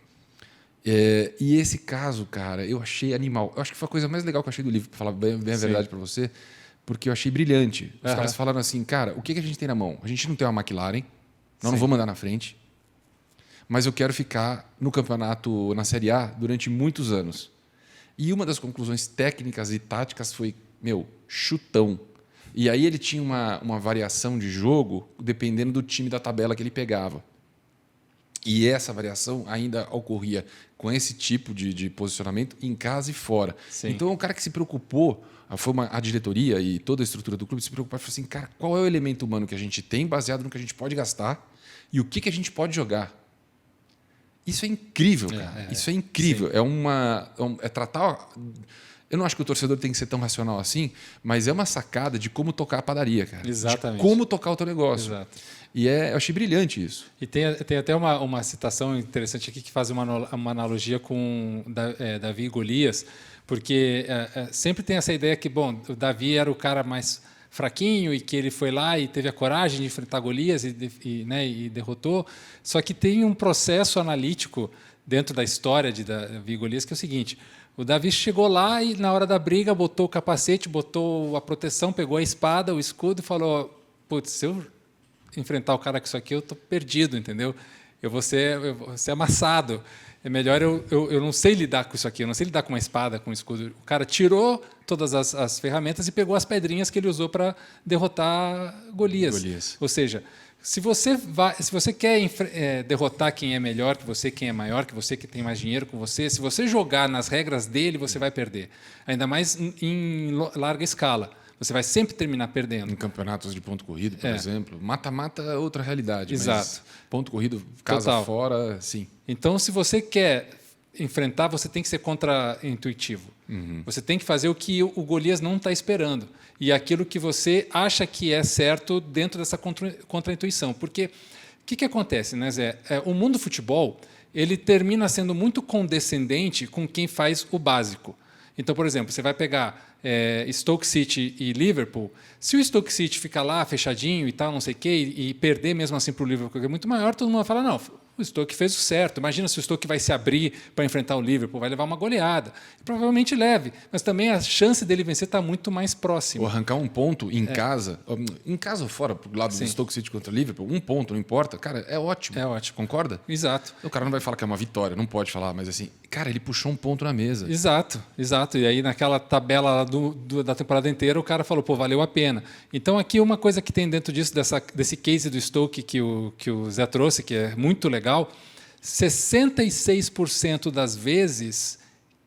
E esse caso, cara, eu achei animal. Eu acho que foi a coisa mais legal que eu achei do livro, para falar bem a verdade para você, porque eu achei brilhante. Os caras falaram assim, cara, o que a gente tem na mão? A gente não tem uma McLaren, não vamos andar na frente, mas eu quero ficar no campeonato, na Série A, durante muitos anos. E uma das conclusões técnicas e táticas foi, chutão. E aí ele tinha uma variação de jogo dependendo do time da tabela que ele pegava. E essa variação ainda ocorria com esse tipo de posicionamento em casa e fora. Sim. Então, o cara que se preocupou, a diretoria e toda a estrutura do clube se preocupou e falou assim, cara, qual é o elemento humano que a gente tem baseado no que a gente pode gastar e o que a gente pode jogar? Isso é incrível, cara. Isso é incrível. É tratar... Eu não acho que o torcedor tem que ser tão racional assim, mas é uma sacada de como tocar a padaria, cara. Exatamente. De como tocar o teu negócio. Exato. E eu achei brilhante isso. E tem até uma citação interessante aqui que faz uma analogia com Davi e Golias, porque sempre tem essa ideia que, bom, o Davi era o cara mais fraquinho e que ele foi lá e teve a coragem de enfrentar Golias e derrotou. Só que tem um processo analítico dentro da história de Davi e Golias que é o seguinte: o Davi chegou lá e na hora da briga botou o capacete, botou a proteção, pegou a espada, o escudo e falou: putz, se eu enfrentar o cara com isso aqui, eu estou perdido, entendeu? Eu vou ser amassado. É melhor eu não sei lidar com isso aqui, eu não sei lidar com uma espada, com um escudo. O cara tirou todas as ferramentas e pegou as pedrinhas que ele usou para derrotar Golias. Ou seja, se você quer derrotar quem é melhor que você, quem é maior que você, que tem mais dinheiro que você, se você jogar nas regras dele, você vai perder. Ainda mais em larga escala. Você vai sempre terminar perdendo. Em campeonatos de ponto corrido, por exemplo. Mata-mata é outra realidade. Exato. Mas ponto corrido, casa Total. fora, sim. Então, se você quer enfrentar, você tem que ser contra-intuitivo. Você tem que fazer o que o Golias não está esperando. E aquilo que você acha que é certo dentro dessa contra-intuição. Porque o que acontece, né, Zé? O mundo do futebol ele termina sendo muito condescendente com quem faz o básico. Então, por exemplo, você vai pegar Stoke City e Liverpool. Se o Stoke City ficar lá fechadinho e tal, não sei o quê, e perder mesmo assim para o Liverpool, que é muito maior, todo mundo vai falar, não, o Stoke fez o certo. Imagina se o Stoke vai se abrir para enfrentar o Liverpool, vai levar uma goleada. E provavelmente leve, mas também a chance dele vencer está muito mais próxima. Ou arrancar um ponto em casa ou fora, pro lado do Stoke City contra o Liverpool, um ponto, não importa. Cara, é ótimo. É ótimo. Concorda? Exato. O cara não vai falar que é uma vitória, não pode falar, mas assim, cara, ele puxou um ponto na mesa. Exato. E aí naquela tabela da temporada inteira, o cara falou, pô, valeu a pena. Então aqui uma coisa que tem dentro disso, desse case do Stoke que o Zé trouxe, que é muito legal, 66% das vezes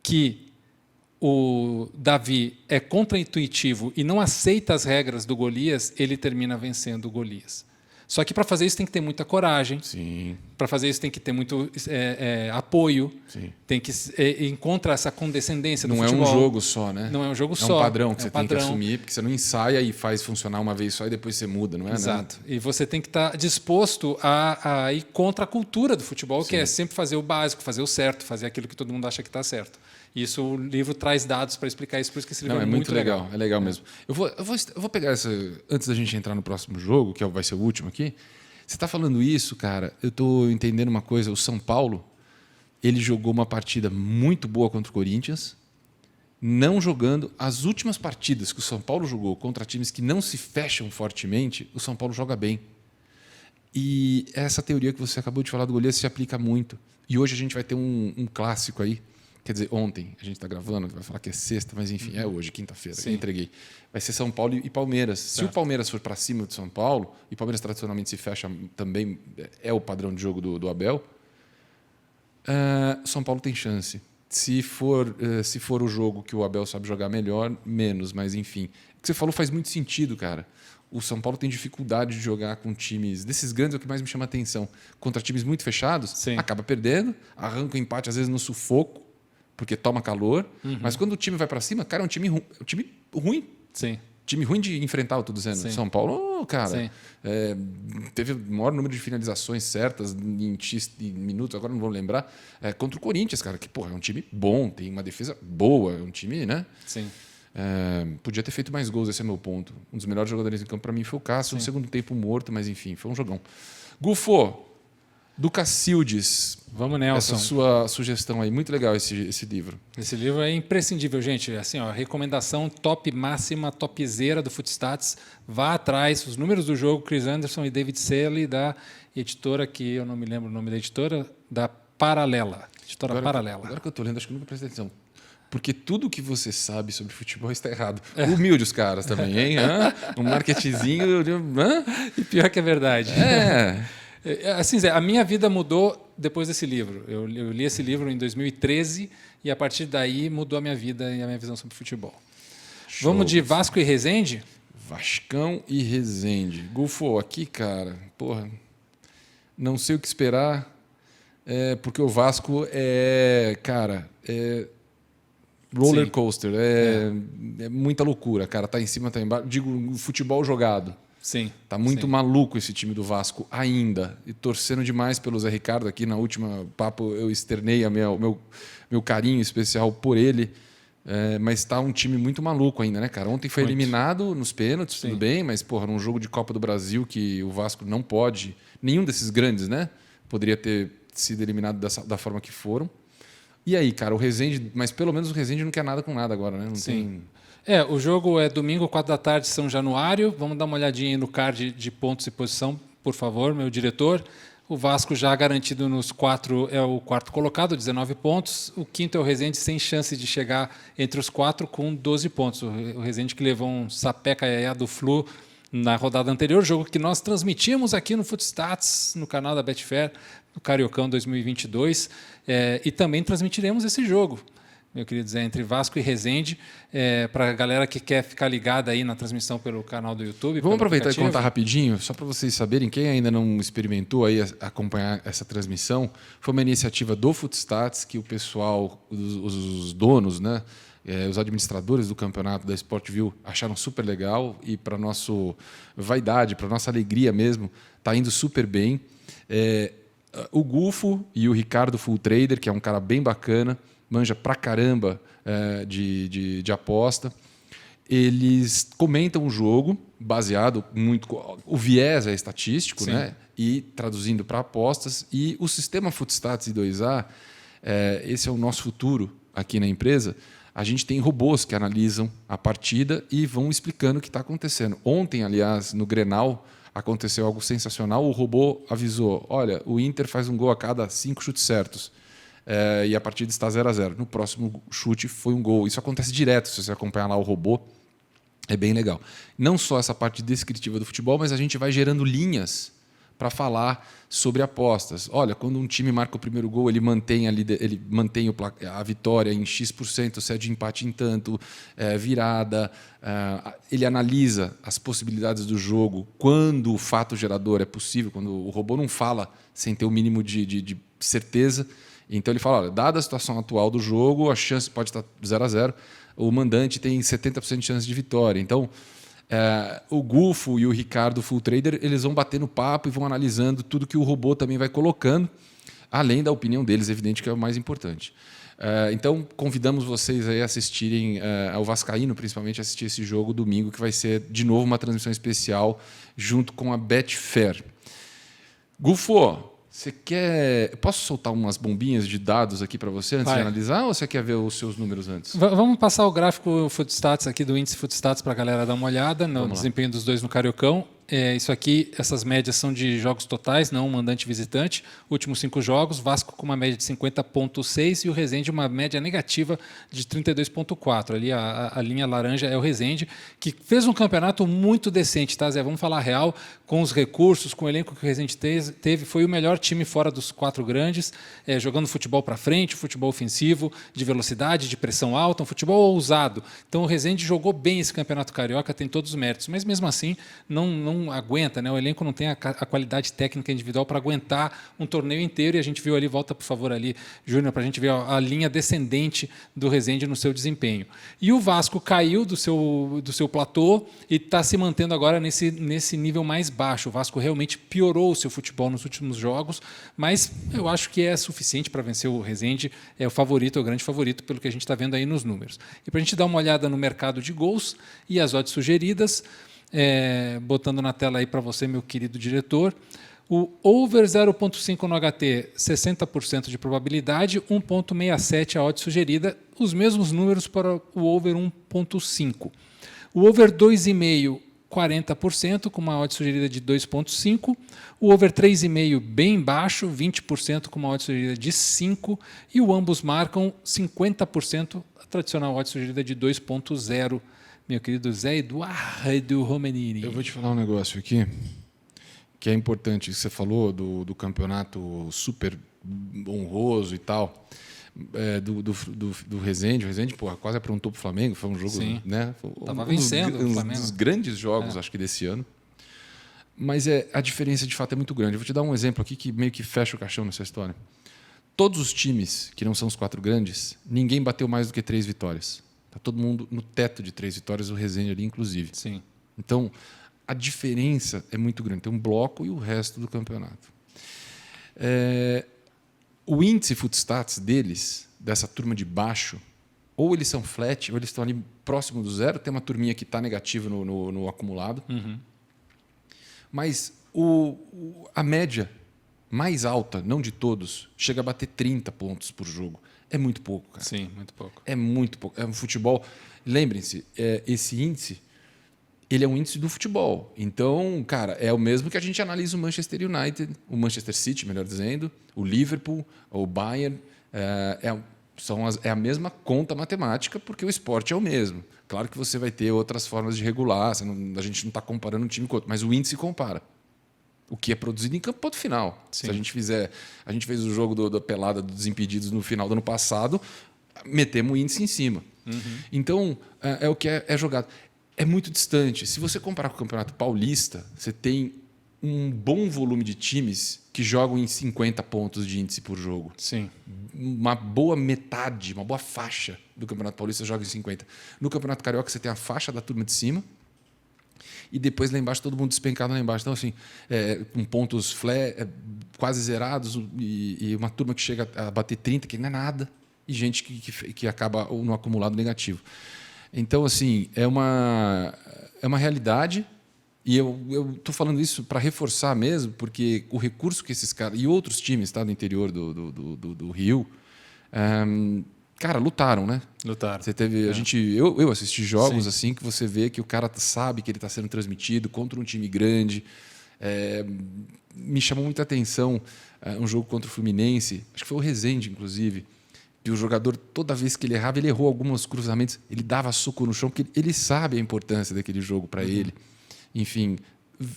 que o Davi é contra-intuitivo e não aceita as regras do Golias, ele termina vencendo o Golias. Só que para fazer isso tem que ter muita coragem. Sim. Para fazer isso tem que ter muito apoio. Sim. Tem que encontrar essa condescendência do Não futebol. É um jogo só, né? Não é um jogo só. só. É um padrão que você tem que assumir, porque você não ensaia e faz funcionar uma vez só e depois você muda, não é? Exato. E você tem que estar disposto a ir contra a cultura do futebol, que é sempre fazer o básico, fazer o certo, fazer aquilo que todo mundo acha que está certo. Isso o livro traz dados para explicar isso, por isso que esse livro é muito legal. É legal mesmo. Eu vou pegar essa, antes da gente entrar no próximo jogo, que vai ser o último aqui. Você está falando isso, cara, eu estou entendendo uma coisa. O São Paulo, ele jogou uma partida muito boa contra o Corinthians, não jogando as últimas partidas que o São Paulo jogou contra times que não se fecham fortemente, o São Paulo joga bem. E essa teoria que você acabou de falar do Golias se aplica muito. E hoje a gente vai ter um clássico aí. Quer dizer, ontem, a gente está gravando, vai falar que é sexta, mas enfim, é hoje, quinta-feira, eu entreguei. Vai ser São Paulo e Palmeiras. Certo. Se o Palmeiras for para cima de São Paulo, e o Palmeiras tradicionalmente se fecha, também é o padrão de jogo do Abel, São Paulo tem chance. Se for o jogo que o Abel sabe jogar melhor, menos. Mas, enfim. O que você falou faz muito sentido, cara. O São Paulo tem dificuldade de jogar com times... Desses grandes é o que mais me chama a atenção. Contra times muito fechados, Sim. acaba perdendo, arranca o empate, às vezes, no sufoco, porque toma calor. Mas quando o time vai para cima, cara, é um time ruim. Sim. Time ruim de enfrentar, eu tô dizendo. Sim. São Paulo, cara, Sim. teve o maior número de finalizações certas em X minutos, agora não vou lembrar, contra o Corinthians, cara, que porra, é um time bom, tem uma defesa boa, é um time, né? Sim. Podia ter feito mais gols, esse é meu ponto. Um dos melhores jogadores em campo para mim foi o Cássio, no segundo tempo morto, mas enfim, foi um jogão. Gufo, do Cacildes. Vamos, Nelson. Essa sua sugestão aí, muito legal esse livro. Esse livro é imprescindível, gente. Assim, ó, recomendação top máxima, topzera do Footstats. Vá atrás, os números do jogo, Chris Anderson e David Selle, da editora, que eu não me lembro o nome da editora, da Paralela. Editora Paralela. Agora que eu estou lendo, acho que eu nunca prestei atenção. Porque tudo que você sabe sobre futebol está errado. Humilde os caras também, hein? Um marketzinho... E pior que é verdade. Assim, Zé, a minha vida mudou depois desse livro. Eu li esse livro em 2013 e a partir daí mudou a minha vida e a minha visão sobre futebol. Show. Vamos de Vasco e Resende? Vascão e Resende. Gufo, aqui, cara, porra, não sei o que esperar, porque o Vasco cara, roller coaster, é muita loucura, cara, tá em cima, tá embaixo, digo, futebol jogado. Sim. Tá muito maluco esse time do Vasco ainda. E torcendo demais pelo Zé Ricardo aqui. Na última papo eu externei meu carinho especial por ele. Mas está um time muito maluco ainda, né, cara? Ontem foi eliminado nos pênaltis, tudo bem, mas, porra, num jogo de Copa do Brasil que o Vasco não pode... Nenhum desses grandes, né? Poderia ter sido eliminado da forma que foram. E aí, cara, o Resende... Mas pelo menos o Resende não quer nada com nada agora, né? Não tem... O jogo é domingo, 4h, São Januário. Vamos dar uma olhadinha aí no card de pontos e posição, por favor, meu diretor. O Vasco já garantido nos 4 é o quarto colocado, 19 pontos. O quinto é o Resende, sem chance de chegar entre os 4, com 12 pontos. O Resende que levou um sapeca do Flu na rodada anterior, jogo que nós transmitimos aqui no Footstats, no canal da Betfair, no Cariocão 2022. E também transmitiremos esse jogo, meu querido Zé, entre Vasco e Resende, para a galera que quer ficar ligada aí na transmissão pelo canal do YouTube. Vamos aproveitar e contar rapidinho, só para vocês saberem, quem ainda não experimentou aí acompanhar essa transmissão, foi uma iniciativa do Footstats que o pessoal, os donos, né, os administradores do campeonato da Sportville acharam super legal e para nossa vaidade, para nossa alegria mesmo, está indo super bem. O Gufo e o Ricardo Full Trader, que é um cara bem bacana, manja pra caramba de aposta. Eles comentam o jogo baseado muito... O viés é estatístico, né? E traduzindo para apostas. E o sistema Footstats e 2A, esse é o nosso futuro aqui na empresa. A gente tem robôs que analisam a partida e vão explicando o que está acontecendo. Ontem, aliás, no Grenal, aconteceu algo sensacional. O robô avisou, olha, o Inter faz um gol a cada 5 chutes certos. E a partida está 0-0. No próximo chute foi um gol. Isso acontece direto, se você acompanhar lá o robô. É bem legal. Não só essa parte descritiva do futebol, mas a gente vai gerando linhas para falar sobre apostas. Olha, quando um time marca o primeiro gol, ele mantém a vitória em X%, se é de empate em tanto, virada. Ele analisa as possibilidades do jogo, quando o fato gerador é possível, quando o robô não fala sem ter o mínimo de certeza. Então ele fala, olha, dada a situação atual do jogo, a chance pode estar 0-0, o mandante tem 70% de chance de vitória. Então, o Gufo e o Ricardo Full Trader, eles vão batendo papo e vão analisando tudo que o robô também vai colocando, além da opinião deles, evidente que é o mais importante. Então, convidamos vocês aí a assistirem, ao Vascaíno, principalmente, a assistir esse jogo domingo, que vai ser, de novo, uma transmissão especial junto com a Betfair. Gufo, você quer... Posso soltar umas bombinhas de dados aqui para você antes de analisar, ou você quer ver os seus números antes? Vamos passar o gráfico Footstats aqui do índice Footstats para a galera dar uma olhada no desempenho dos dois no Cariocão. Isso aqui, essas médias são de jogos totais, não mandante e visitante. Últimos 5 jogos, Vasco com uma média de 50,6 e o Resende uma média negativa de 32,4. Ali a linha laranja é o Resende, que fez um campeonato muito decente, tá, Zé? Vamos falar real, com os recursos, com o elenco que o Resende teve, foi o melhor time fora dos 4 grandes, jogando futebol para frente, futebol ofensivo, de velocidade, de pressão alta, um futebol ousado. Então o Resende jogou bem esse campeonato carioca, tem todos os méritos, mas mesmo assim não aguenta, né? O elenco não tem a qualidade técnica individual para aguentar um torneio inteiro, e a gente viu ali, volta por favor ali, Júnior, para a gente ver a linha descendente do Resende no seu desempenho. E o Vasco caiu do seu platô e está se mantendo agora nesse nível mais baixo. O Vasco realmente piorou o seu futebol nos últimos jogos, mas eu acho que é suficiente para vencer o Resende, é o favorito, é o grande favorito, pelo que a gente está vendo aí nos números. E para a gente dar uma olhada no mercado de gols e as odds sugeridas, botando na tela aí para você, meu querido diretor, o over 0,5 no HT, 60% de probabilidade, 1,67 a odd sugerida, os mesmos números para o over 1,5. O over 2,5, 40%, com uma odd sugerida de 2,5. O over 3,5 bem baixo, 20%, com uma odd sugerida de 5. E o ambos marcam 50%, a tradicional odd sugerida de 2,0. Meu querido Zé Eduardo Romanini. Eu vou te falar um negócio aqui que é importante. Você falou do campeonato super honroso e tal, do Resende. O Resende, porra, quase aprontou para o Flamengo. Foi um jogo, sim, né? Estava vencendo o Flamengo. Um dos grandes jogos, acho que desse ano. Mas a diferença de fato é muito grande. Eu vou te dar um exemplo aqui que meio que fecha o caixão nessa história. Todos os times que não são os 4 grandes, ninguém bateu mais do que 3 vitórias. Está todo mundo no teto de 3 vitórias, o Resende ali, inclusive. Sim. Então, a diferença é muito grande. Tem um bloco e o resto do campeonato. O índice Footstats deles, dessa turma de baixo, ou eles são flat, ou eles estão ali próximo do zero. Tem uma turminha que está negativa no acumulado. Uhum. Mas a média mais alta, não de todos, chega a bater 30 pontos por jogo. É muito pouco, cara. Sim, muito pouco. É muito pouco. É um futebol. Lembrem-se, esse índice, ele é um índice do futebol. Então, cara, é o mesmo que a gente analisa o Manchester United, o Manchester City, melhor dizendo, o Liverpool, o Bayern. É a mesma conta matemática, porque o esporte é o mesmo. Claro que você vai ter outras formas de regular, a gente não está comparando um time com outro, mas o índice compara. O que é produzido em campo, ponto final. Sim. Se a gente fizer. A gente fez o jogo da pelada dos Desimpedidos no final do ano passado, metemos o índice em cima. Uhum. Então, é o que é jogado. É muito distante. Se você comparar com o Campeonato Paulista, você tem um bom volume de times que jogam em 50 pontos de índice por jogo. Sim. Uma boa metade, uma boa faixa do Campeonato Paulista joga em 50. No Campeonato Carioca, você tem a faixa da turma de cima. E depois lá embaixo, todo mundo despencado lá embaixo. Então, assim, com pontos quase zerados e uma turma que chega a bater 30, que não é nada, e gente que acaba no acumulado negativo. Então, assim, é uma realidade, e eu estou falando isso para reforçar mesmo, porque o recurso que esses caras e outros times do interior do Rio, cara, lutaram, né? Lutaram. Você teve, eu assisti jogos assim que você vê que o cara sabe que ele está sendo transmitido contra um time grande. Me chamou muita atenção um jogo contra o Fluminense, acho que foi o Resende, inclusive, que o jogador, toda vez que ele errava, ele errou alguns cruzamentos, ele dava soco no chão, porque ele sabe a importância daquele jogo para ele. Enfim,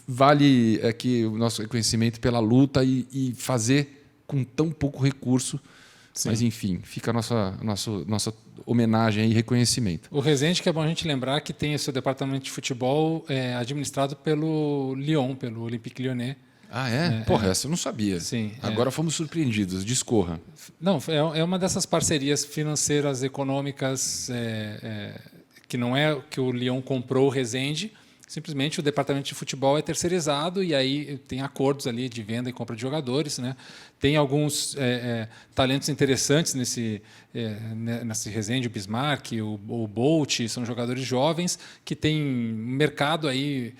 vale aqui o nosso reconhecimento pela luta e fazer com tão pouco recurso. Sim. Mas, enfim, fica a nossa homenagem e reconhecimento. O Resende, que é bom a gente lembrar que tem o seu departamento de futebol administrado pelo Lyon, pelo Olympique Lyonnais. Ah, é? Porra, essa eu não sabia. Sim. Agora fomos surpreendidos. Discorra. Não, é uma dessas parcerias financeiras, econômicas, que não é que o Lyon comprou o Resende. Simplesmente o departamento de futebol é terceirizado e aí tem acordos ali de venda e compra de jogadores, né? Tem alguns talentos interessantes nesse Resende, o Bismarck, o Bolt, são jogadores jovens que têm mercado aí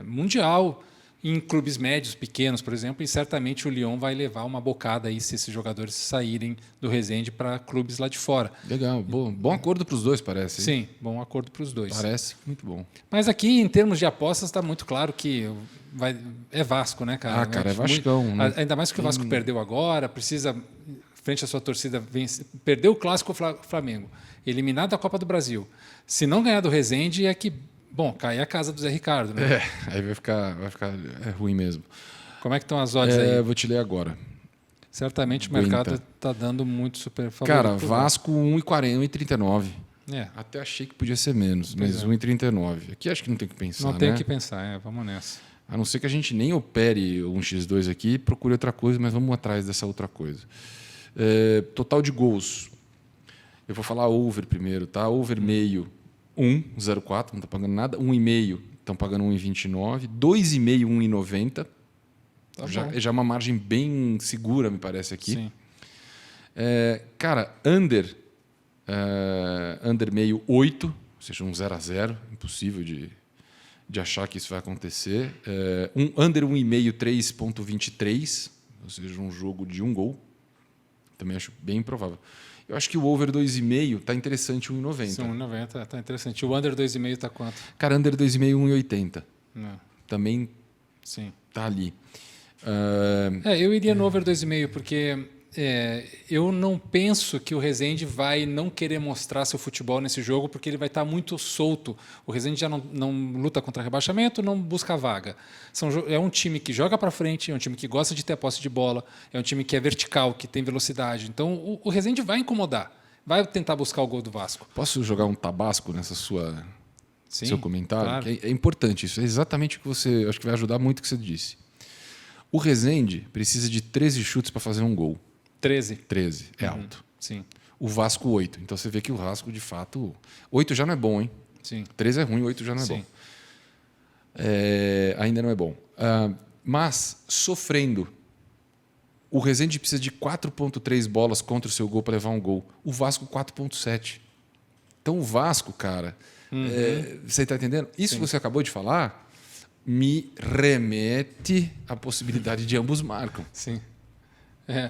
mundial em clubes médios, pequenos, por exemplo, e certamente o Lyon vai levar uma bocada aí se esses jogadores saírem do Resende para clubes lá de fora. Legal, bom acordo para os dois, parece. Sim, bom acordo para os dois. Parece muito bom. Mas aqui, em termos de apostas, está muito claro que é Vasco, né, cara? Cara, é Vascão. Né? Ainda mais que o Vasco perdeu agora, precisa, frente à sua torcida, perdeu o Clássico Flamengo, eliminado da Copa do Brasil. Se não ganhar do Resende, é que, bom, cai a casa do Zé Ricardo, né? Aí vai ficar ruim mesmo. Como é que estão as odds aí? Eu vou te ler agora. Certamente o mercado está dando muito super favorito. Cara, Vasco 1,40, 1,39. É. Até achei que podia ser menos, mas 1,39. Aqui acho que não tem que pensar, Não tem que pensar, vamos nessa. A não ser que a gente nem opere um X2 aqui, procure outra coisa, mas vamos atrás dessa outra coisa. Total de gols. Eu vou falar over primeiro, tá? Over meio, 1,04, não está pagando nada. 1,5, estão pagando 1,29. 2,5, 1,90. Já é uma margem bem segura, me parece aqui. Sim. Cara, under meio 8, ou seja, um 0-0, impossível de achar que isso vai acontecer. Under 1,5, 3,23, ou seja, um jogo de um gol. Também acho bem improvável. Eu acho que o over 2,5 está interessante, 1,90. Sim, 1,90 está interessante. O under 2,5 está quanto? Cara, under 2,5, 1,80. Não. Também Sim. tá ali. Eu iria no over 2,5, porque eu não penso que o Resende vai não querer mostrar seu futebol nesse jogo, porque ele vai estar muito solto. O Resende já não luta contra rebaixamento, não busca vaga. É um time que joga para frente, é um time que gosta de ter a posse de bola, é um time que é vertical, que tem velocidade. Então, o Resende vai incomodar, vai tentar buscar o gol do Vasco. Posso jogar um tabasco nessa seu comentário? Claro. É importante isso. É exatamente o que você... Acho que vai ajudar muito o que você disse. O Resende precisa de 13 chutes para fazer um gol. 13. 13. É alto. Sim. O Vasco, 8. Então você vê que o Vasco, de fato... 8 já não é bom, hein? Sim. 13 é ruim, 8 já não é bom. Ainda não é bom. Mas, sofrendo, o Resende precisa de 4,3 bolas contra o seu gol para levar um gol. O Vasco, 4,7. Então, o Vasco, cara... você está entendendo? Isso que você acabou de falar me remete à possibilidade de ambos marcam. Sim.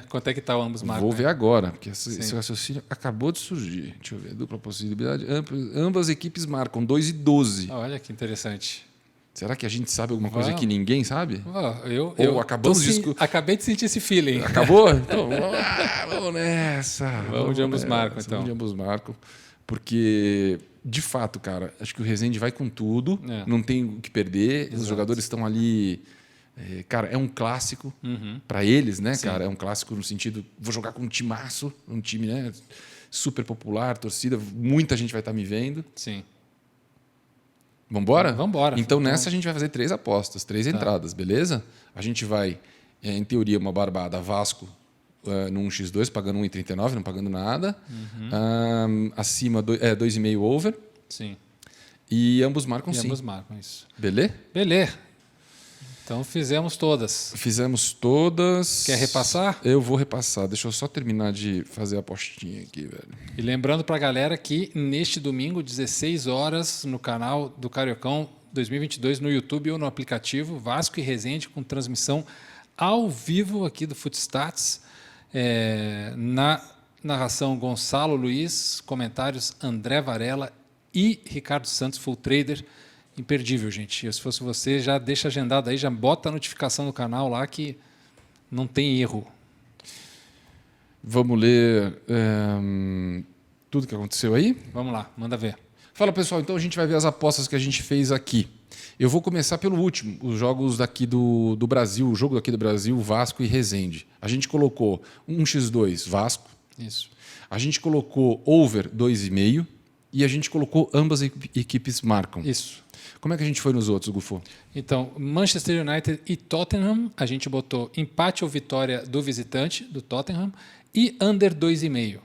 Quanto é que está o ambos marcam? Vou ver agora, porque esse raciocínio acabou de surgir. Deixa eu ver. Dupla possibilidade. Ambas equipes marcam 2,12. Olha que interessante. Será que a gente sabe alguma coisa que ninguém sabe? Eu acabei de sentir esse feeling. Acabou? Então, vamos nessa. Vamos de ambos marcam, então. Vamos de ambos marcam. Porque, de fato, cara, acho que o Resende vai com tudo. Não tem o que perder. Exato. Os jogadores estão ali... cara, é um clássico para eles, né, Sim. cara? É um clássico no sentido... Vou jogar com um timaço, um time, né, super popular, torcida. Muita gente vai estar me vendo. Sim. Vamos embora? Vamos embora. Então, nessa a gente vai fazer 3 apostas, 3 entradas, beleza? A gente vai, em teoria, uma barbada Vasco no 1x2, pagando 1,39, não pagando nada. Acima, 2,5 over. Sim. E ambos marcam sim. Ambos marcam, isso. Beleza? Beleza. Então, fizemos todas. Fizemos todas. Quer repassar? Eu vou repassar. Deixa eu só terminar de fazer a apostinha aqui, velho. E lembrando para a galera que neste domingo, 16 horas, no canal do Cariocão 2022, no YouTube ou no aplicativo, Vasco e Resende, com transmissão ao vivo aqui do Footstats. Na narração, Gonçalo Luiz, comentários André Varela e Ricardo Santos, full trader. Imperdível, gente. Se fosse você, já deixa agendado aí, já bota a notificação no canal lá que não tem erro. Vamos ler tudo que aconteceu aí? Vamos lá, manda ver. Fala, pessoal. Então a gente vai ver as apostas que a gente fez aqui. Eu vou começar pelo último, os jogos daqui do Brasil, o jogo daqui do Brasil, Vasco e Resende. A gente colocou 1x2 Vasco. Isso. A gente colocou over 2,5 e a gente colocou ambas equipes marcam. Isso. Como é que a gente foi nos outros, Gufo? Então, Manchester United e Tottenham, a gente botou empate ou vitória do visitante, do Tottenham, e under 2,5.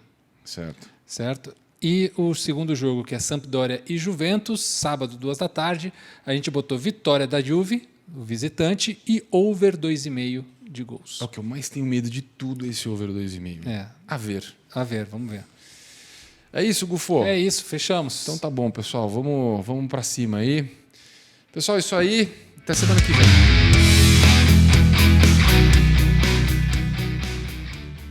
Certo? E o segundo jogo, que é Sampdoria e Juventus, sábado, 2h, a gente botou vitória da Juve, o visitante, e over 2,5 de gols. É o que eu mais tenho medo de tudo, esse over 2,5. A ver, vamos ver. É isso, Gufo? É isso, fechamos. Então tá bom, pessoal. Vamos para cima aí. Pessoal, isso aí. Até semana que vem.